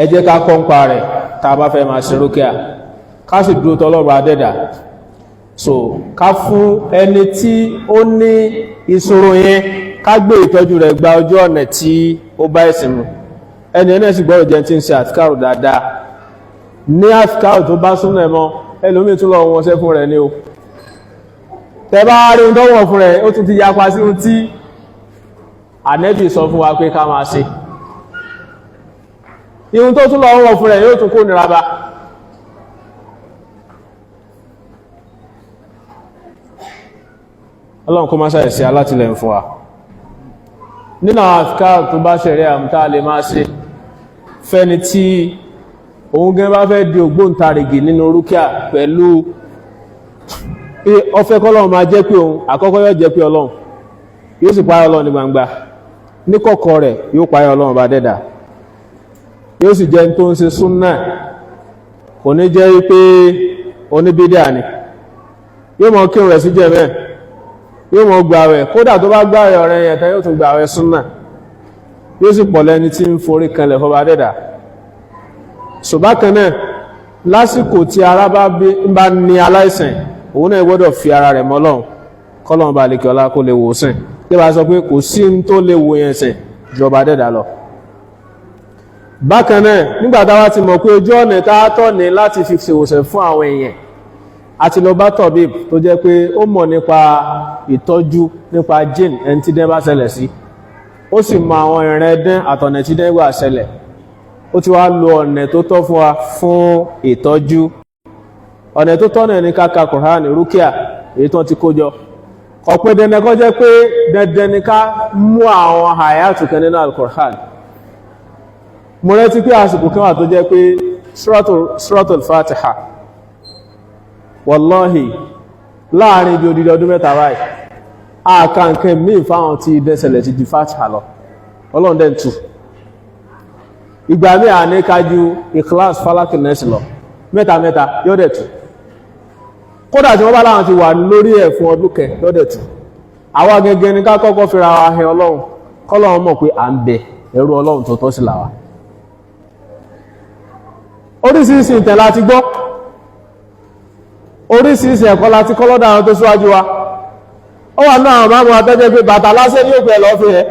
[SPEAKER 1] ẹ jẹ́ ká kọ́ńpa rẹ̀ tá a bá fẹ́ máa ṣe rúkíà ká sì dúró tọ́lọ́run adẹ́dà. So ká fún ẹni tí ó ní ìṣòro yẹn ká gbé ìtọ́jú rẹ̀ gba ojú ọ̀nà tí ó bá ẹ̀sìn mu. Ẹni ẹni sì gbọ́dọ̀ jẹ́ tí ń ṣe àtikáàrù dáadáa ní àtikáàrù tó bá súnmọ́ ẹ̀mọ́ ẹlòmíì tún lọ wọn ṣẹ́ fún rẹ̀ ní o tẹ bá rí ń tọ́wọ̀ fún rẹ̀ ó tún ti yapa sí ohun tí Ànábì sọ fún wa pé ká máa ṣe. Ihun tó tún lọ wọ́n fún rẹ̀ yóò tún kó nira bá. Ọlọ́run kó máa ṣàìsí alátìlẹ́yìn fún wa. Nínú àwọn àfikáàrù tó bá ṣẹ̀rẹ̀ àmúta lè máa ṣe fẹ́ni tí òun gẹ́ bá fẹ́ di ògbóǹtarìgì nínú rúkíà pẹ̀lú ọfẹ́ kọ́lọ́run máa jẹ́ pé òun àkọ́kọ́ yóò jẹ́ pé Ọlọ́run yóò sì páyà Ọlọ́run ní gbangba ní kọ̀kọ̀ rẹ̀ yóò páyà Ọlọ́run bá dẹ́dà yóò sì jẹ́ tó ń ṣe súnnà kò ní jẹ́ pé oníbídíà ni yóò mọ̀ kírun rẹ̀ sí jẹ́mẹ́ yóò mọ̀ gbààwẹ̀ kódà tó bá gbààwẹ̀ ọ̀rẹ́ yẹn tán yóò tún gbààwẹ̀ súnnà yóò sì pọ̀ lẹ́ni tí ń forí kanlẹ̀ fọba dẹ́dà. So bákan náà lásìkò tí ara bá ní aláìsàn òun náà gbọ́dọ̀ fi ara rẹ̀ mọ́ Ọlọ́run kọ́lọ́run bá lè kí ọlá kó lè wò sàn tí bá sọ pé kò sí ń tó lè wò yẹn sàn jọba dẹ́dà lọ. Bákan náà nígbà táwa ti mọ̀ pé ojú ọ̀nà táátọ́ ní láti fi ṣèwòsàn fún àwọn èèyàn àti lọ bá tọ̀bíb tó jẹ́ pé ó mọ̀ nípa ìtọ́jú nípa jinn ẹni tí dẹ́ bá ṣẹlẹ̀ sí ó sì mọ àwọn ìrìn ẹdẹ́ àtọ̀nà tí dẹ́ gbà ṣẹlẹ̀ ó ti wá lo ọ̀nà tó tọ́ fún wa fún ìtọ́jú. Ọ̀nà tó tọ́ náà ní ká ka Kùránì rúkíà èyí tó ti kójọ ọ̀pẹ́ dẹ̀nẹ̀ kọ́ jẹ́ pé dẹ̀dẹ̀ ní ká mú àwọn àyàtù kan nínú Al-Qur'an. Mo rántí pé àsìkò kan wà tó jẹ́ pé Suratul Fatiha wallahi láàrin ibi odidi ọdún mẹ́ta báyìí àkànkẹ́ míì fáwọn tí dẹ́sẹ̀lẹ̀ ti di Fatiha lọ Ọlọ́run dẹ̀ tù ìgbà mí à ní kájú Ikhlas Falak Nas lọ mẹ́ta yóò dẹ̀ tù kódà tí wọ́n bá láwọn ti wà lórí ẹ̀ fún ọdún kẹ yóò dẹ̀ tù àwa gẹ́gẹ́ ní ká kọ́kọ́ fira wa hẹ Ọlọ́run kọ́lọ́run mọ̀ pé à ń bẹ ẹrú Ọlọ́run tó tọ́ sí làwa. Oríṣiríṣi ìtẹ̀ láti gbọ́, oríṣiríṣi ẹ̀kọ́ láti kọ́ lọ́dọ̀ àwọn tó síwájú wa. Ó wà náà àwọn máàmù àtẹ́jẹ́ pé bàtà lásẹ̀ ní òpin ẹ̀lọ́ fi ẹ̀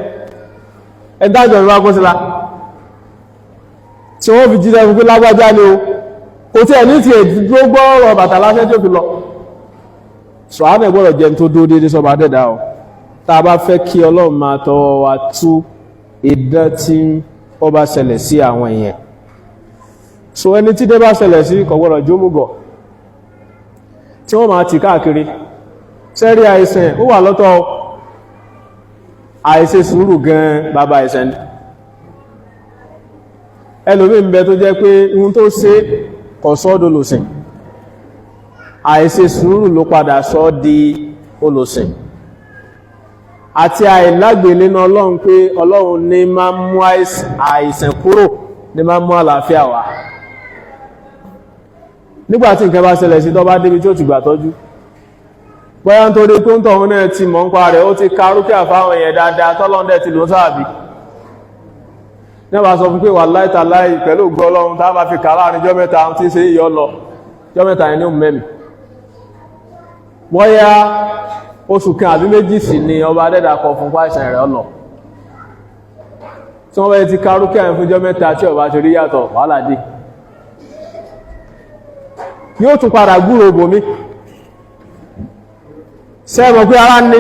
[SPEAKER 1] ẹ̀dájọ́ ìwà kó sílá tí wọ́n fi jíjẹ́ fún pé lágbájá ni o kò tí ẹ̀ ní ti èdè gbọ́ ọ̀rọ̀ bàtà lásẹ̀ tí ó fi lọ. Ṣọ̀hánà gbọ́dọ̀ jẹ́ tó dó déédé sọ́ba dẹ́dà o tá a bá fẹ́ kí Ọlọ́run máa tọwọ́ wa tú idán tí ó bá ṣẹlẹ̀ sí àwọn èèyàn. So ẹni tí dé bá ṣẹlẹ̀ sí kò gbọ́dọ̀ jómùgọ̀ tí wọ́n máa tì káàkiri sẹ́rí àìsàn ó wà lọ́tọ̀ àìṣe sùúrù gan bàbá àìsàn ni. Ẹlòmí ń bẹ tó jẹ́ pé ohun tó ṣe kò sọ́ dolòsìn, àìṣe sùúrù ló padà sọ di olòsìn àti àìlágbè nínú Ọlọ́run pé Ọlọ́run ní máa mú àìsàn kúrò, ní máa mú àlàáfíà wá. Nígbàtí nǹkan bá ṣẹlẹ̀ sí tó bá débi tí ó ti gbà tọ́jú, bóyá ń torí pé ń tọ̀hún náà ti mọ̀ ń pa rẹ̀, ó ti ka rúkẹ́ àfáwọn èèyàn dáadáa tọ́lọ́ndẹ̀ ti lò sáàbí. Nígbà sọ fún pé wallahi tallahi pẹ̀lú ògo Ọlọ́run tá bá fi kà láàrin jọ́ mẹ́ta tí ṣe yíyọ lọ, jọ́ mẹ́ta yẹn ní òun mẹ́mì. Bóyá oṣù kan àbí méjì sí ni ọba adẹ́dà kọ fún pàìsàn rẹ̀ ọlọ. Tí wọ́n bẹ́ ti ka rúkẹ́ àyìn fún jọ́ mẹ́ta tí ọba ti rí yàtọ̀ wàhálà dé. Yóò tún padà gbúrò bòmí. Sẹ́mọ̀ pé ara ní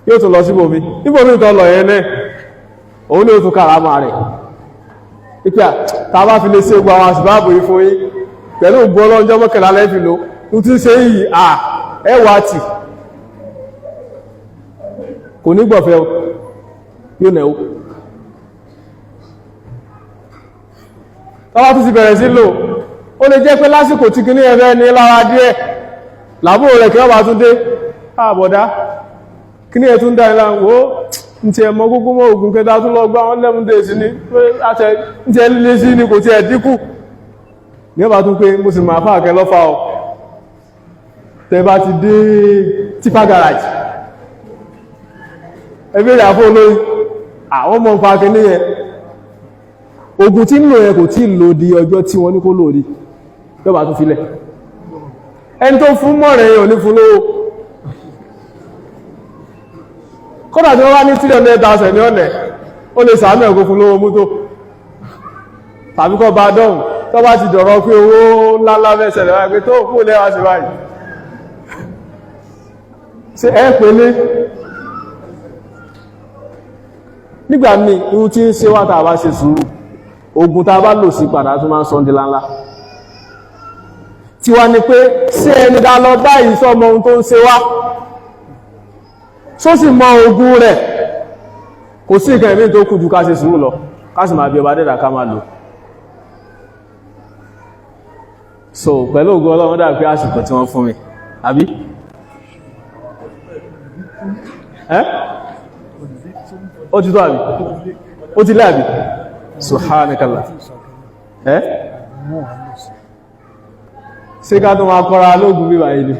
[SPEAKER 1] yóò tún lọ sí bòmí. Níbòmí ìtọ́ lọ yẹn náà, òun ní ó tún kára máa rẹ̀. Ìpẹ́ tàbá fi lè ṣe gbọ́ àwọn àṣìbáàbò yìí fún yí, pẹ̀lú ògbó ọlọ́njọ́ mọ́kànlá lẹ́fì ló, ń tí ṣe yìí ẹwà tì. Kò ní gbọ̀fẹ́ yóò nẹ̀ ó. Tọ́wọ́ tún ti bẹ̀rẹ̀ sí lò, ó lè jẹ́ pé lásìkò tí kí ní ẹ̀fẹ́ ní lára díẹ̀ làbúrò rẹ̀ kí wọ́n bá tún dé àbọ̀dá kí ní ẹ̀ tún dá ìlà wó ní ti ẹ̀mọ́ gbogbo mọ́ ogun kẹta tún lọ gbá wọn 11 days ní tí ẹ lílé sí ní kò tí ẹ̀ dínkù ní ọba tún pé mo sì máa fàákẹ́ lọ́fà ọ tẹ bá ti dé tipa garage ẹgbẹ́ ìyàfó olóyìn àwọn ọmọ fàákẹ́ ní ẹ ogun tí ń lò ẹ kò tí lò di ọjọ́ tí wọ́n ní kó lò rí lọ́ba tún filẹ̀ ẹni tó fún mọ́rẹ̀ yìí ò ní fún lówó kódà tí wọ́n wá ní 300,000 ní ọ̀nẹ̀ ó lè sàánú ẹ̀kọ́ fún lówó mútó tàbí kọ́ bá dọ́hùn tó bá ti dọ̀rọ̀ pé owó ńláńlá mẹ́sẹ̀lẹ̀ wáyé pé tó kú lẹ́wà sí báyìí ṣe ẹ́ pẹ̀lé nígbà míì ihun tí ń ṣe wá tàbá ṣe sùúrù ogun tá bá lò sí padà tó máa ń sọ́ndí láńlá tí wá ní pé ṣé ẹni dá lọ báyìí sọmọ ohun tó ń ṣe wá só sì mọ ogun rẹ̀ kò sí ìkẹ́ ìmí tó kù jù ká ṣe sùúrù lọ ká sì máa bí ọba dẹ́dà ká máa lò. So pẹ̀lú ogun Ọlọ́run dà pé àsìkò tí wọ́n fún mi àbí ó ti tó àbí ó ti lé àbí subhanakallah ṣe ká tó máa kọ́ra lóògùn bí wà ilé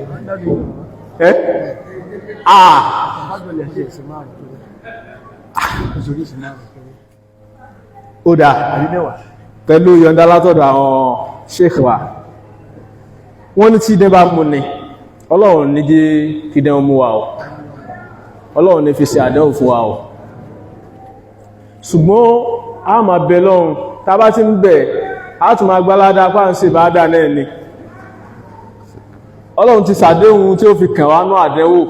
[SPEAKER 1] ó dá pẹ̀lú yọ̀ǹda látọ̀dọ̀ àwọn sheikh wa wọ́n ní tí dẹ́ bá mú ní Ọlọ́run ní jẹ́ kí dẹ́ mú wa o Ọlọ́run ní fi ṣe àdánwò fún wa o ṣùgbọ́n a máa bẹ lọ́run tá bá ti ń bẹ̀ a tún máa gbáládá pàá ń ṣe bá dà náà ni Ọlọ́run ti ṣàdéhùn tí ó fi kàn wá náà àdẹ́wò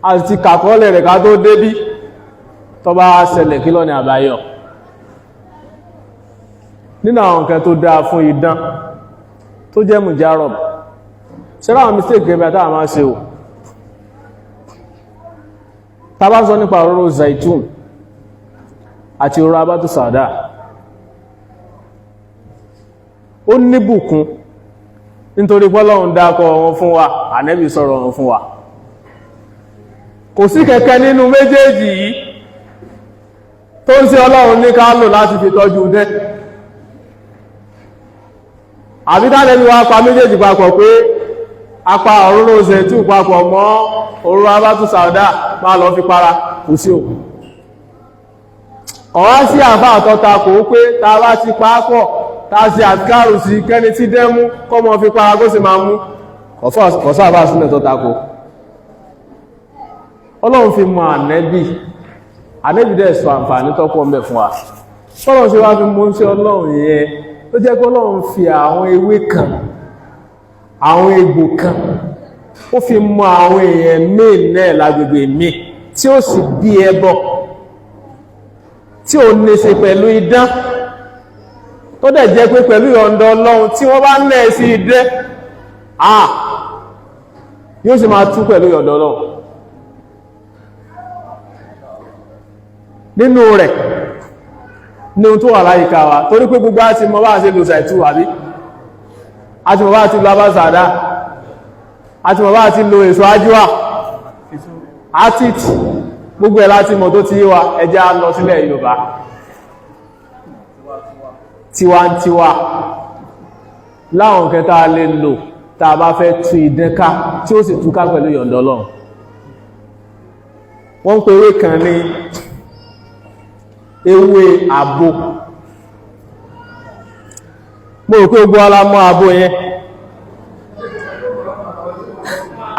[SPEAKER 1] àti ti kàkọ́lẹ̀ rẹ̀ ká tó débí tó bá ṣẹlẹ̀ kí lọ ní àbáyọ̀ nínú àwọn nǹkan tó dáa fún idán tó jẹ́ mujarab ṣe ráwọn mistake gẹ́gẹ́ àtàwà máa ṣe o tá bá sọ nípa òróró zaitun àti òróró abátú sàdá ó ní bùkún nítorí pọ́lọ́run dákọ̀ wọn fún wa ànẹ́bì sọ̀rọ̀ wọn fún wa kò sí kẹ̀kẹ́ nínú méjèèjì yìí tó ń ṣe Ọlọ́run ní ká lò láti fi tọ́jú dẹ́ àbí tánẹ́bì wá pa méjèèjì papọ̀ pé apá òróró zẹ̀tù papọ̀ mọ́ òróró abátú sàúdà máa lọ fi para kò sí o ọ̀wá sí àfá àtọ́ta kò pé ta bá ti pàápọ̀ ta sí àtikárù sí kẹ́ni tí dẹ́mú kọ́ mọ́ fi para kó sì máa mú kọ̀sá àfá sílẹ̀ tọ́ta kò ọlọ́run fi mọ ànẹ́bì dẹ̀ sọ àǹfààní tọ́pọ̀ mẹ́ fún wa fọ́lọ́run ṣe wá fi mú sí ọlọ́run yẹn ló jẹ́ pé ọlọ́run fi àwọn ewé kan àwọn egbò kan ó fi mọ àwọn èèyàn míì náà lágbègbè míì tí ó sì bí ẹbọ tí ó ní ṣe pẹ̀lú idán tó dẹ̀ jẹ́ pé pẹ̀lú ìyọ̀ǹda ọlọ́run tí wọ́n bá nẹ́ sí idẹ́ yóò sì máa tú pẹ̀lú ìyọ̀ǹda ọlọ́run nínú rẹ̀ ní ohun tó wà láyìíká wa torí pé gbogbo àti mọ́ bá ṣe lò ṣàìtú àbí àti mọ̀ bá ti lo abáṣàdá àti mọ̀ bá ti lo èso ajíwá àtìtì gbogbo ẹ̀ láti mọ̀ tó ti yíwa ẹjá lọ sílẹ̀ Yorùbá tiwantiwa láwọn kẹta lè lò tá a bá fẹ́ tú ìdẹ́ká tí ó sì túká pẹ̀lú ìyọ̀ǹda Ọlọ́run wọ́n ń pe ewé kan ní ewé àbò mo rò pé gbogbo alámọ́ àbò yẹn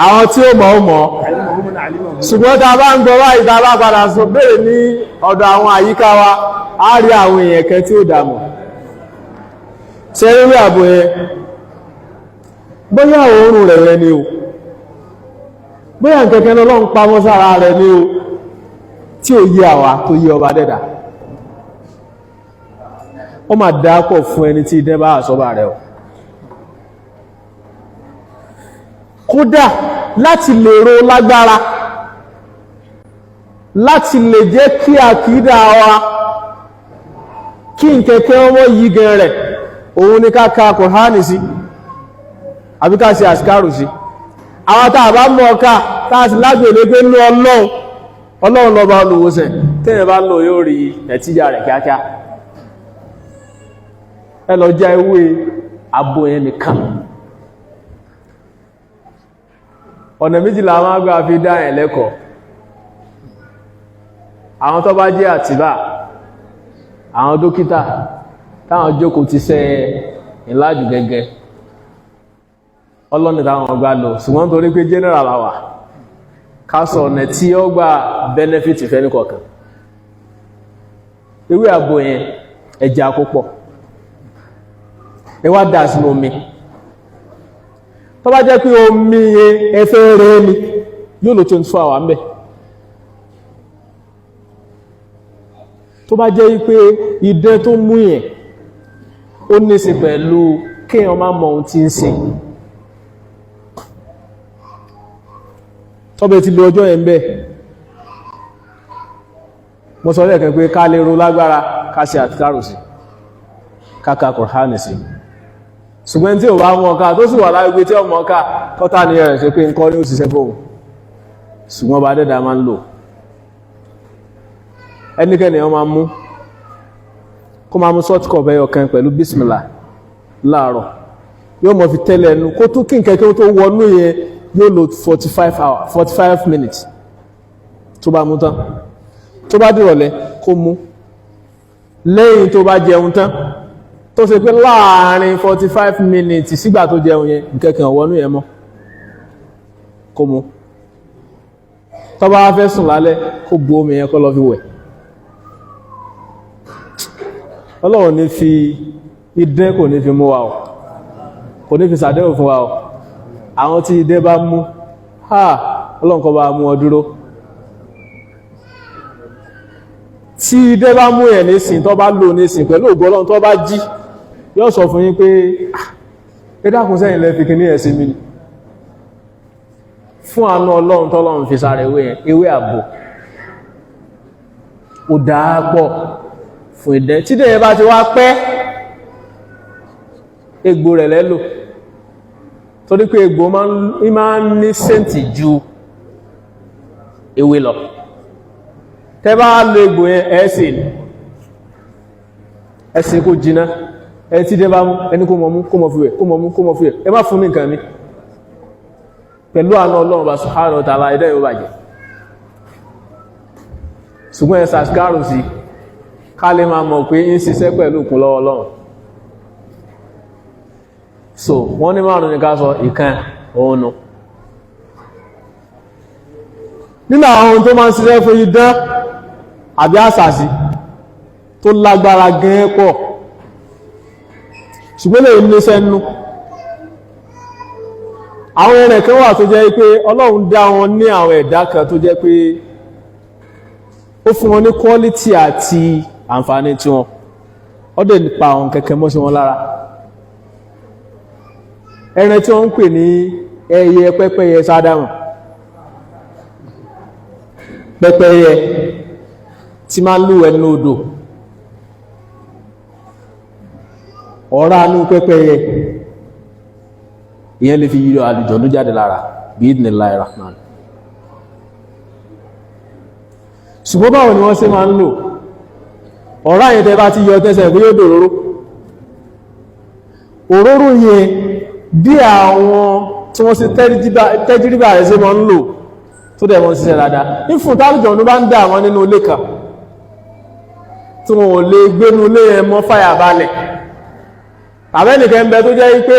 [SPEAKER 1] àwọn tí ó mọ̀ ó mọ̀ ṣùgbọ́n tá a bá ń gbọ́ wáyìí tá a bá padà sọ bẹ́ẹ̀ ní ọ̀dọ̀ àwọn àyíká wa á rí àwọn èèyàn kan tí ó dàmọ̀ ṣe ewé àbò yẹn bóyá òórùn rẹ̀ ni o bóyá nkẹ́kẹ́ lọ́lọ́run pamọ́ sára rẹ̀ ni o tí ó yí àwa tó yí ọba dẹ́dà ó máa dápọ̀ fún ẹni tí idẹ́ bá àsọ́bà rẹ̀ o kódà láti lè ro lágbára láti lè jẹ́ kí àkídà wa kí nkẹ́kẹ́ ọmọ yí gan rẹ̀ òun ni ká ka Kùránì sí àbí ká ṣe àsìkárù sí àwọn tàà bá mọ́ ọ̀ká táà sí lágbèlé pé ní ọlọ́run lọ́ba olùwòsàn tẹ́yẹ̀ bá lò yóò rí ẹ̀tíjà rẹ̀ kíákíá ẹ lọ já ewé àbò yẹn nìkan ọ̀nà méjìlá máa gbà fi dá ẹ̀ lẹ́kọ̀ọ́ àwọn tó bá jẹ́ àtìbà àwọn dókítà táwọn jókòó ti ṣe ìlàjù gẹ́gẹ́ ọlọ́nà táwọn ọgbà lò ṣùgbọ́n torí pé general àwà kásọ̀ ọ̀nà tí ó gbà benefit fẹ́ ní kọ̀ọ̀kan ewé àbò yẹn ẹja púpọ̀ ẹ wá dà sínú omi tó bá jẹ́ pé omi yẹn ẹfẹ́ rẹ̀ ni yóò lò 24 hours mẹ́ tó bá jẹ́ pé idẹ́ tó mú yẹn ó ní sí pẹ̀lú kéèyàn má mọ ohun tí ń ṣe tọ́bẹ̀ ti lo ọjọ́ yẹn bẹ́ mo sọ lẹ́ẹ̀kan pé ká lè ro lágbára ká ṣe àtikárò sí káka Kùránì sí ṣùgbọ́n tí ò bá mọ́ ọ̀ká tó sì wà lágbé tí ọmọ ọ̀ká kọ́tà ní ẹ̀rẹ̀ ṣe pé nǹkan ní òṣìṣẹ́ fóun ṣùgbọ́n bá dẹ́dà máa ń lò ẹnikẹ́ni wọ́n máa mú kó máa mú sọ́ọ̀tì kọ̀ bẹ́yọ̀ kan pẹ̀lú bísmìlà láàárọ̀ yóò mọ̀ fi tẹ́lẹ̀ ẹnu kó tún kí nkẹ́kẹ́ tó wọnú yẹn yóò lò 45 minutes tó bá mú tán tó bá dìrọ̀lẹ́ kó mú lẹ́yìn tó bá jẹun tán tó ṣe pé láàárín 45 minutes sígbà tó jẹun yẹn nkẹ́kẹ́ wọnú yẹn mọ́ kó mú tó bá fẹ́ sùn lálẹ́ kó bu omi yẹn kó lọ fi wẹ̀ Ọlọ́run ní fi idẹ́ kò ní fi mú wa o kò ní fi sàdẹ́wò fún wa o àwọn tí idẹ́ bá mú Ọlọ́run kó bá mú ọ dúró tí idẹ́ bá mú ẹ̀ nísìn tó bá lò nísìn pẹ̀lú ògo Ọlọ́run tó bá jí yóò sọ fún yín pé ẹ̀dàkùn sẹ́yìn lẹ́ fi kíní ẹ̀sìn mi fún àánú Ọlọ́run tọ́lọ́run fi sára ewé àbò ò dáápọ̀ fún ìdẹ́ tí dẹ̀ bá ti wá pẹ́ egbò rẹ̀ lẹ́lò torí pé egbò máa ń ní sẹ́ǹtì ju ewé lọ tẹ́ bá lo egbò yẹn ẹ̀sìn kò jiná ẹ tí dẹ́ bá mú ẹni kó mọ̀ mú kó mọ̀ fi wẹ̀ ẹ má fún ní nǹkan mi pẹ̀lú àánú Ọlọ́run bá subhanahu wa ta'ala ẹ̀dẹ́ yóò bàjẹ́ ṣùgbọ́n ẹ sàṣkárù sí ká lè máa mọ̀ pé ń ṣiṣẹ́ pẹ̀lú ìkún lọ́wọ́ Ọlọ́run. So wọ́n ní márùn ní ká sọ ìkan òun nínú àwọn ohun tó máa ń ṣiṣẹ́ fún idán àbí àṣàṣì tó lágbára gan pọ̀ ṣùgbọ́n lè ní sẹ́nu. Àwọn ẹ̀rẹ̀ kan wà tó jẹ́ pé Ọlọ́run dá wọn ní àwọn ẹ̀dá kan tó jẹ́ pé ó fún wọn ní quality àti àǹfààní tí wọn ó dẹ̀ pa àwọn kẹ̀kẹ́ mọ́ sí wọn lára. Ẹran tí wọ́n ń pè ní ẹyẹ pẹ́pẹ́yẹ sádámù, pẹ́pẹ́yẹ tí máa ń lúwẹ̀ nínú odò, ọ̀rá inú pẹ́pẹ́yẹ ìyẹn lè fi yíyọ àlùjọ̀nnú jáde lára bi'idhnillahi rahman. Ṣùgbọ́n báwo ni wọ́n ṣe máa ń lò ọ̀rá yẹn tẹ́ bá ti yọ tẹ́sẹ̀ bí yóò dòróró òróró yẹn bí àwọn tí wọ́n ṣe tẹ́jìrìbà rẹ̀ ṣe máa ń lò tó dẹ̀ wọ́n ṣiṣẹ́ dáadáa. Ìfún tálùjọ̀nnú bá ń dà wọ́n nínú ilé kan tí wọ́n ò lè gbénú ilé yẹn mọ́ fàyà balẹ̀ àbẹ́nìkẹ́ ń bẹ tó jẹ́ pé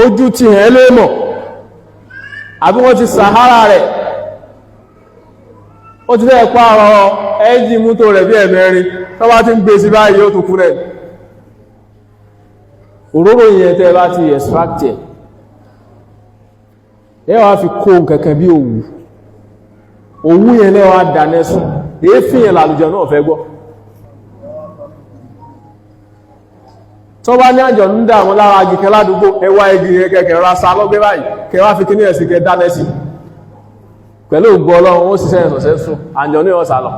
[SPEAKER 1] ojú ti hẹ̀ lé mọ̀ àbí wọ́n ti sàhárà rẹ̀ ó ti fẹ́ pààrọ̀ ẹ́jì mútó rẹ̀ bí ẹ̀mẹ́rin tó bá ti ń gbé sí báyìí ó tó kú rẹ̀. Òróró yẹn tẹ́ bá ti extract ẹ wá fi kó nǹkankan bí òwú yẹn lẹ́wà dánẹ́sùn èéfín yẹn làlùjọ náà fẹ́ gbọ́. Tó bá ní àjọ ń dà wọn lára agìkẹ́ ládùúgbò ẹwà igi yẹn kẹkẹ ra sa lọ́gbẹ́ báyìí kẹwàá fi kíní ẹ̀sì kẹ dánẹ́sì pẹ̀lú ògbó Ọlọ́run ó ṣiṣẹ́ ìsọ̀sẹ́ sùn àjọ ní ọ̀sà lọ.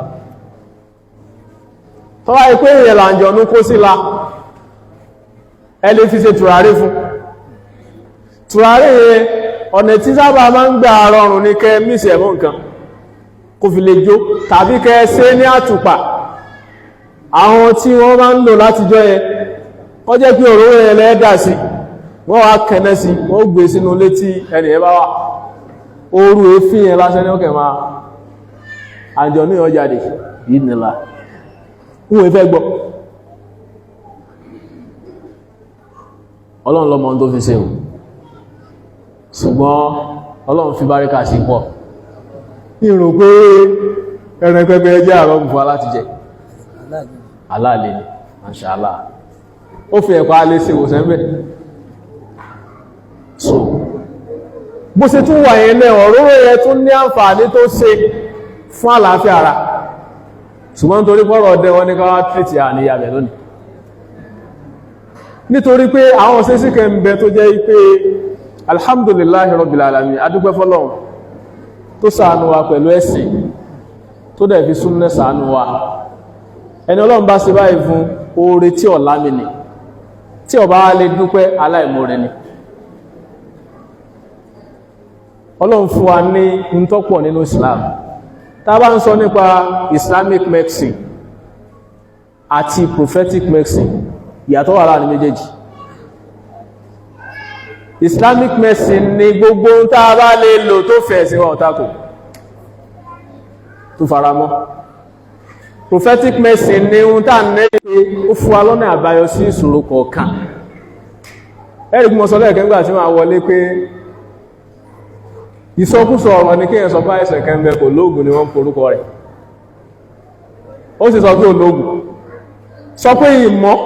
[SPEAKER 1] Tó bá ipé ìyẹn làjọ ní kó sí la ẹ lè fi ṣe tùràrí fún. Tùràrí yẹn ọ̀nà tí sábà máa ń gbà rọrùn ní kẹ mísì ẹ̀mọ́ nǹkan kò fi lè jó tàbí kẹ ṣe ní àtùpà. Àwọn tí wọ́n máa ń lò látijọ́ yẹn wọ́n jẹ́ pé òróró yẹn lẹ́ẹ̀dà sí wọ́n wá kẹ́nẹ́ sí wọ́n gbé sínú ilé tí ẹnìyẹn bá wà ooru èéfín yẹn lásán ní ọkẹ̀ máa àjọ ní ọjáde yìí nílá wọ́n fẹ́ gbọ́. Ọlọ́run lọ́mọ tó fi ṣe o ṣùgbọ́n Ọlọ́run fi báríkà sí pọ̀ ìrò pé ẹran pẹ́pẹ́ jẹ́ àrọ́ bùfọ́ láti jẹ aláàlẹ́ ni Mashallah ó fi ẹ̀kọ́ alẹ́ sí ìwòsàn bẹ́. So bó ṣe tún wà yẹn lẹ́ òróró yẹn tún ní àǹfààní tó ṣe fún àlàáfíà ara ṣùgbọ́n nítorí pọ́rọ̀ ọdẹ wọn ní káwá tìrìtì àníyàbẹ̀ lónìí nítorí pé àwọn òṣèṣì kẹ́ ń bẹ tó jẹ́ pé alhamdulillahi rabbil alamin adúpẹ́ fọ́lọ́run tó ṣàánú wa pẹ̀lú ẹ̀sìn tó dẹ̀ fi súnnẹ́ ṣàánú wa. Ẹni Ọlọ́run bá ṣe báyìí fún oore tí ọ̀lá mi ni tí ó bá lè dúpẹ́ aláìmoore ni. Ọlọ́run fún wa ní ìtọ́pọ̀ nínú Islam. Tá bá ń sọ nípa Islamic medicine àti prophetic medicine ìyàtọ̀ wà láàrin méjèèjì. Islamic medicine ni gbogbo tá bá lè lò tó fẹ́ sí wa ọ̀tako tó faramọ́. Prophetic medicine ni ohun tá ní ó fún wa lọ́nà àbáyọ sí ìṣòro kọ̀ọ̀kan. Ẹ̀rì gbọ́n sọ lẹ́ẹ̀kẹ́ nígbà tí wọ́n wọlé pé ìsọkúsọ ọ̀rọ̀ ní kí ẹ̀ sọ bá ẹ̀sẹ̀ kẹ́mẹ́ kò lóògùn ni wọ́n porúkọ rẹ̀. Ó sì sọ pé olóògùn. Sọ pé ìmọ̀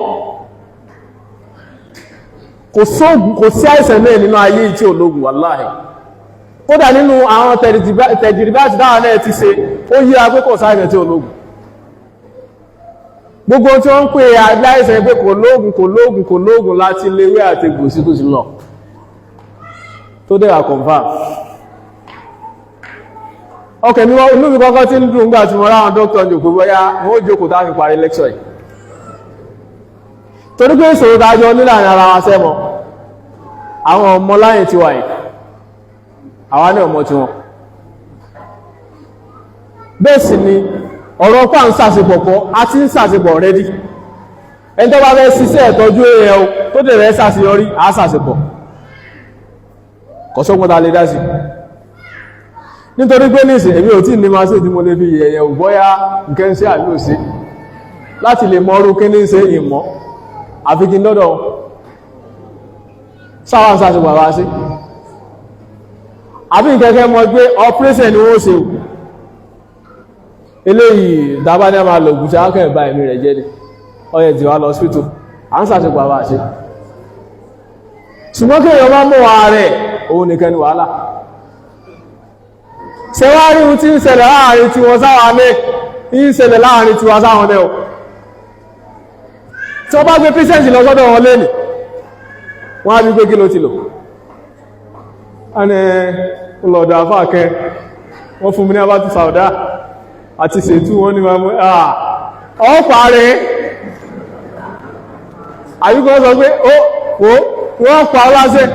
[SPEAKER 1] kò sí àìsàn náà nínú ayé tí olóògùn wàláhì. Kódà nínú àwọn tẹ̀jìrìbá ti dáhà náà ti ṣe ó yí agbékọ̀ sáìsàn tí olóògùn. Gbogbo tí wọ́n ń pè àìsàn pé kò lóògùn láti léwé àti gbòsí tó ti lọ tó dẹ̀wà confirm. Okay, ní wọ́n olúbi kọ́kọ́ tí ń dùn gbà tí wọ́n ráwọn dókítà jòkó bọ́yá wọ́n jókòó tá fi parí lecture yìí torí pé ìṣòro dájọ́ nílànà ara wa sẹ́mọ̀ àwọn ọmọ láyìn ti wà yìí àwa ní ọmọ tí wọn bẹ́ẹ̀ sì ni ọ̀rọ̀ pà ń sàṣepọ̀ pọ̀ a ti ń sàṣepọ̀ rẹ́dí ẹni tó bá fẹ́ ṣiṣẹ́ ìtọ́jú èèyàn tó dẹ̀ rẹ̀ ṣàṣeyọrí a sàṣepọ̀ kò sọ́gbọ́n ta lè dá sí nítorí pé ní ìsìn èmi ò tí ní máa sí ìdí mo lè fi yẹ̀yẹ̀ ògbọ́yá nǹkan ṣe àbí òsí láti lè mọ́rú kí ní ṣe ìmọ̀ àfi kí lọ́dọ̀ sáwọn sáṣe bàbá sí àbí nkẹ́kẹ́ mọ́ pé operation ni wọ́n ṣe eléyìí dábá ní a máa lò gùn tí a kẹ́ bá ẹ̀mí rẹ̀ jẹ́ ní ọyẹ̀ tí wá lọ hospital à ń sáṣe bàbá sí ṣùgbọ́n kí èèyàn bá mọ́ wa rẹ̀ òun nìkan ni wàhálà ṣe wá rí ohun tí ń ṣẹlẹ̀ láàrin tí wọ́n sáwà ní ń ṣẹlẹ̀ láàrin tí wọ́n sáwọn náà tí wọ́n bá gbé píṣẹ́ǹtì lọ sọ́dọ̀ wọn lẹ́nì wọ́n á bí pé kí ló ti lò ẹni ọlọ́dọ̀ àfáàkẹ́ wọ́n fún mi ní abátí sàúdá àti ṣètú wọn ni mamú ọ̀pàá rẹ̀ àyíkọ́ sọ pé wọ́n pa ọlásẹ́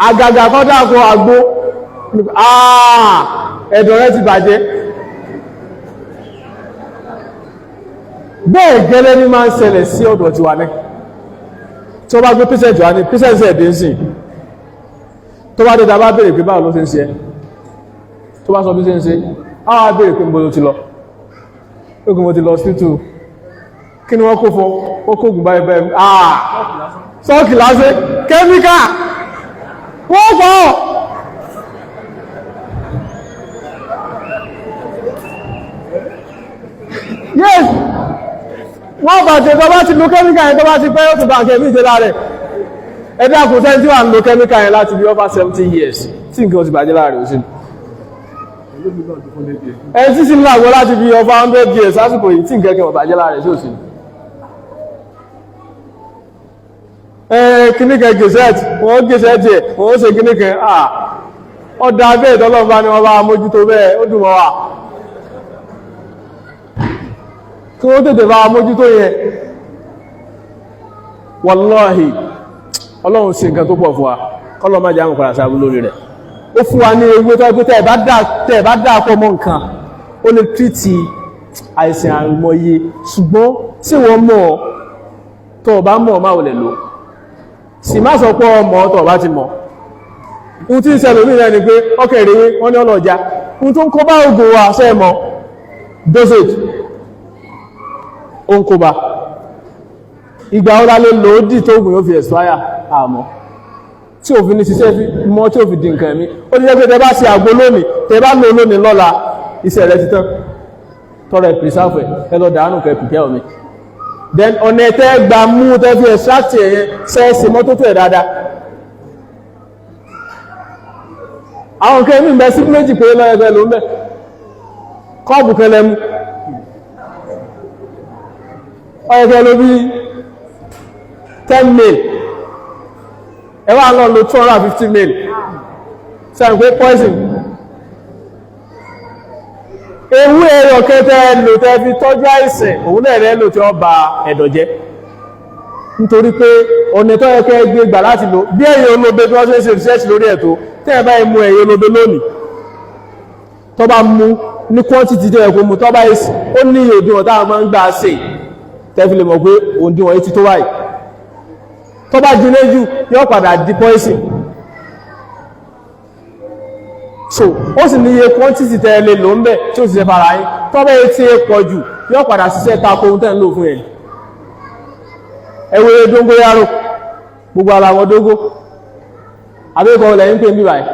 [SPEAKER 1] àgàgà kan dákọ̀ àgbó ẹ̀dọ̀ rẹ̀ ti bàjẹ́ bẹ́ẹ̀ gẹ́lẹ́ ní máa ń ṣẹlẹ̀ sí ọ̀dọ̀ ti wà ní tí ó bá gbé píṣẹ̀tì wà ní píṣẹ̀tì ẹ̀dẹ́ sí tó bá dédá bá bèèrè pé báwo ló ṣe ń ṣe tó bá sọ bí ṣe ń ṣe á bèèrè pé mbolo ti lọ ogun mo ti lọ hospital kí ni wọ́n kó fún ó kó gùn báyìí báyìí sọ́ọ̀kì lásẹ́ kẹ́míkà wọ́n pọ̀ yes wọ́n bá tẹ́ tó bá ti lo kẹ́míkà yẹn tó bá ti pẹ́ ó tó bá kẹ́mí ìdẹ́lá rẹ̀ ẹ̀dá kò tẹ́ tí wà ń lo kẹ́míkà yẹn láti bí over 70 years tí nǹkan ti bàjẹ́ láàrin òsìn ẹ̀ tí sí láàgbọ́ láti bí over 100 years lásìkò yìí tí nǹkan kẹ́ bàjẹ́ láàrin òsìn kíníkẹ gẹ̀ẹ́sẹ̀tì wọ́n gẹ̀ẹ́sẹ̀tì ẹ̀ wọ́n ṣe kíníkẹ ọ̀dá bẹ́ẹ̀ tọ́lọ́mbá ni wọ́n bá mójútó bẹ́ẹ̀ ó dùn mọ́ wà kí wọ́n tètè bá mójútó yẹn wallahi ọlọ́run ṣe nǹkan tó pọ̀ fún wa kọ́lọ́ má jẹ́ àwọn padà sáàbù lórí rẹ̀ ó fún wa ní ewé tó ẹgbẹ́ tẹ́ bá dáa pọ̀ mọ́ nǹkan ó lè tírìtì àìsàn àrùmọye ṣùgbọ́n tí wọ́n mọ̀ tó bá mọ̀ máa wọlẹ̀ lò sì má sọ pé ọmọ tó bá ti mọ̀ ohun tí ń ṣẹlẹ̀ ní ẹni pé ọkẹ̀ rí wọ́n ní ọlọ́jà ohun tó ń kó bá ogun wa ṣe mọ̀ dosage ó ń kó bá ìgbà ọlá lè lò ó dì tó ogun yóò fi expire àmọ́ tí ò fi ní ṣiṣẹ́ mọ́ tí ò fi di nǹkan ẹ̀mí ó ti jẹ́ pé tẹ bá ṣe àgbo lónìí tẹ bá lò lónìí lọ́la iṣẹ́ rẹ̀ ti tán tọrọ ìpìsáfù ẹ lọ dàánù kẹ pìkẹ́ omi then ọ̀nà ẹ̀tẹ́ gba mú tẹ́ fi extract ẹ̀yẹn sẹ́ẹ̀sì mọ́tótó ẹ̀ dáadáa àwọn nǹkan ẹ̀mí ìbẹ́ sí méjì pé lọ́ẹ̀fẹ́ ló ń bẹ̀ kọ́ọ̀bù kẹlẹ̀ mú ọ̀ẹ̀kẹ́ ló bí 10 mail ẹwà lọ lo 250 mail sẹ́yìn pé poison ewu ẹ̀rọ kẹtẹ́ lò tẹ́ fi tọ́jú àìsàn òun náà rẹ̀ lò tí ó ba ẹ̀dọ̀ jẹ́ nítorí pé ọ̀nà tó ẹ̀kẹ́ gbé gbà láti lò bí ẹ̀yẹ olóbe tí wọ́n ṣe research lórí ẹ̀tọ́ tẹ́ bá mú ẹ̀yẹ olóbe lónìí tó bá mú ní quantity tó ẹ̀kọ́ mú tó bá èsì ó ní òdiwọ̀n táwọn máa ń gbà ṣe tẹ́fi lè mọ̀ pé òdiwọ̀n etí tó wáyìí tó bá jiné jù yóò padà di poison so ó sì ní iye quantity tẹ́ lè lò ń bẹ̀ tí ó sì ṣe fara yín tó bá yẹ tí pọ̀ jù yóò padà ṣiṣẹ́ tako ohun tẹ́ ń lò fún ẹ̀ ẹwẹ́ dóngó yáró gbogbo ara wọn dóngó abẹ́kọ̀ ọlẹ̀ ń pè ní báyìí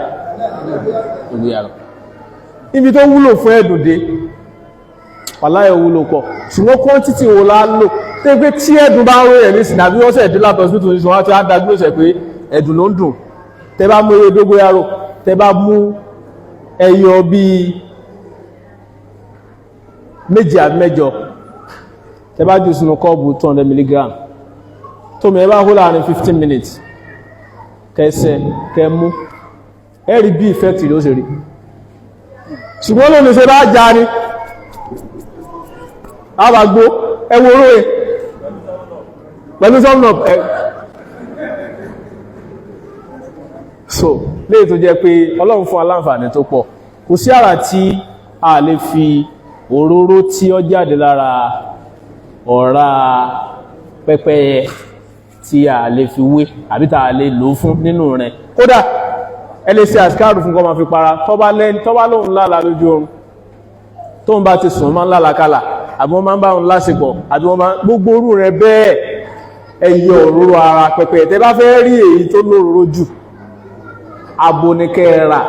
[SPEAKER 1] dóngó yáró ibi tó wúlò fún ẹ̀dùn dé wàláyé wúlò pọ̀ ṣùgbọ́n quantity wo la lò tẹ́ pé tí ẹ̀dùn bá ń rò ẹ̀ ní ìsìn àbí wọ́n sẹ̀ dé látọ̀ sí tòun ìṣòwò àti àdájú lóṣẹ̀ pé ẹ̀dùn ló ń dùn tẹ́ bá mú ewé dóngó yáró tẹ́ bá mú ẹyọ bí 7 àbí 8 tẹ́ bá jù sínú kọ́ọ̀bù 200 mg tó mẹ́ bá hó láàrin 15 minutes kẹsẹ̀ kẹmú ẹ̀rí bí effect ló ṣe rí ṣùgbọ́n lónìí ṣe bá já ní àbàgbó ẹwọ oró ẹ̀ pẹ̀lú sọ́nà so léè tó jẹ́ pé Ọlọ́run fún aláǹfààní tó pọ̀ kò sí àrà tí a lè fi òróró tí ó jáde lára ọ̀rá pẹ́pẹ́yẹ tí a lè fi wé àbí tá a lè lò fún nínú rẹ̀ kódà ẹlẹ́sì àsìkáàrù fún kọ́ ma fi para tọ́bá lóhun lálà lójú oorun tó ń bá ti sùn máa ń lálàkálà àbí wọ́n máa ń bá wọn lásìpọ̀ àbí wọ́n máa gbogbo orú rẹ̀ bẹ́ẹ̀ ẹyọ òróró ara pẹ̀pẹ̀ tẹ́ bá fẹ́ rí èyí tó lóróró jù abo ní kẹ́ẹ̀rà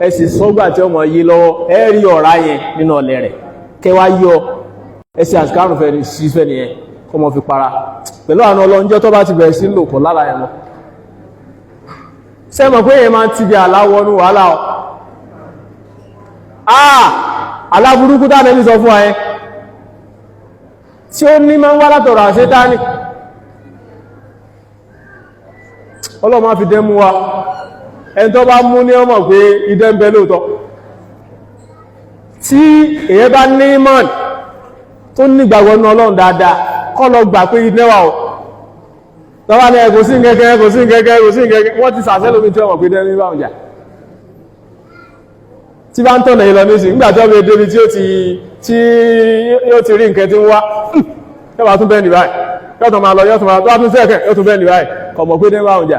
[SPEAKER 1] ẹ sì sọ́gbà tí ọmọ yí lọ́wọ́ ẹ rí ọ̀rá yẹn nínú ọ̀lẹ̀ rẹ̀ kẹwàá yọ ẹ sì àsìkáàrù fẹ́ sí fẹ́ nìyẹn kọ́ mọ́ fi para pẹ̀lú àwọn ọlọ́njọ́ tó bá ti bẹ̀rẹ̀ sí lò kọ̀ lára ẹ̀ lọ sẹ́mọ̀ pé èyàn máa ti bí aláwọnú wàhálà ọ̀ aláburúkú dáadé ní sọ fún ayẹ́ tí ó ní máa ń wá látọ̀rọ̀ àṣẹ́táni ọlọ́mà fi dẹ́mú wa ẹni tó bá mú ní ọmọ pé idẹ́ ń bẹ lóòtọ́ tí èyàn bá ní mọ́n tó nígbàgbọ́ ní Ọlọ́run dáadáa kọ́ lọ gbà pé idẹ́ wà ọ̀ tọ́wà ní ẹkùn sí gẹ́gẹ́ wọ́n ti sàṣẹ́ lómi tí ọmọ pé dẹ́ ní báwọn jà tí bá ń tọ̀nà ìlọ ní sí nígbàtí ọmọ èdè tí yóò ti rí nǹkan tí ń wá yọ́bà tún bẹ́ẹ̀ nìbáyìí yọ́tọ̀ máa lọ yọ́tọ̀ máa tún sẹ́ẹ̀kẹ́ yóò tún bẹ́ẹ̀ nìbáyìí kọ̀mọ̀ pé dẹ́ báwọn jà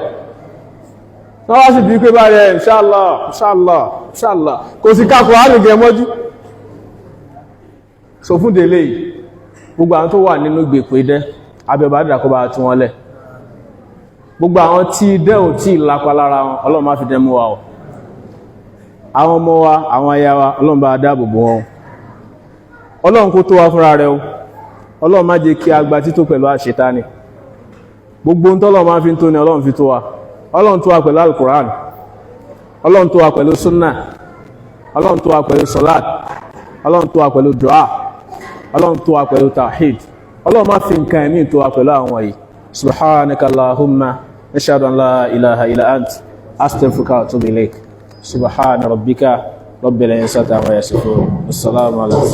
[SPEAKER 1] wọ́n wá sì bí pé bá rẹ̀ inshallah kò sí kákọ̀ á nìgẹ̀ mọ́jú so fún délé yìí gbogbo àwọn tó wà nínú gbèpè dẹ́ abẹ́bà dàkọ́bà tún wọ́n lẹ̀ gbogbo àwọn tí dẹ́hùn tí ìlapa lára wọn Ọlọ́run má fi dẹ́ mú wa ọ̀ àwọn ọmọ wa àwọn aya wa Ọlọ́run bá dáàbò bò wọn Ọlọ́run kó tó wa fúnra rẹ̀ o Ọlọ́run má jẹ́ kí a gba tító pẹ̀lú àṣetáni gbogbo ń tọ́lọ́run má fi ń tó ni Ọlọ́run fi tó wa Ọlọ́run tó wa pẹ̀lú alukuran Ọlọ́run tó wa pẹ̀lú sunna Ọlọ́run tó wa pẹ̀lú salat Ọlọ́run tó wa pẹ̀lú dua Ọlọ́run tó wa pẹ̀lú tawhid Ọlọ́run má fi nǹkan ẹ̀mí tó wa pẹ̀lú àwọn yìí subhanaka allahumma ashhadu an la ilaha illa ant astaghfiruka wa atubu ilayk subhana rabbika rabbil izzati amma yasifun assalamu alaikum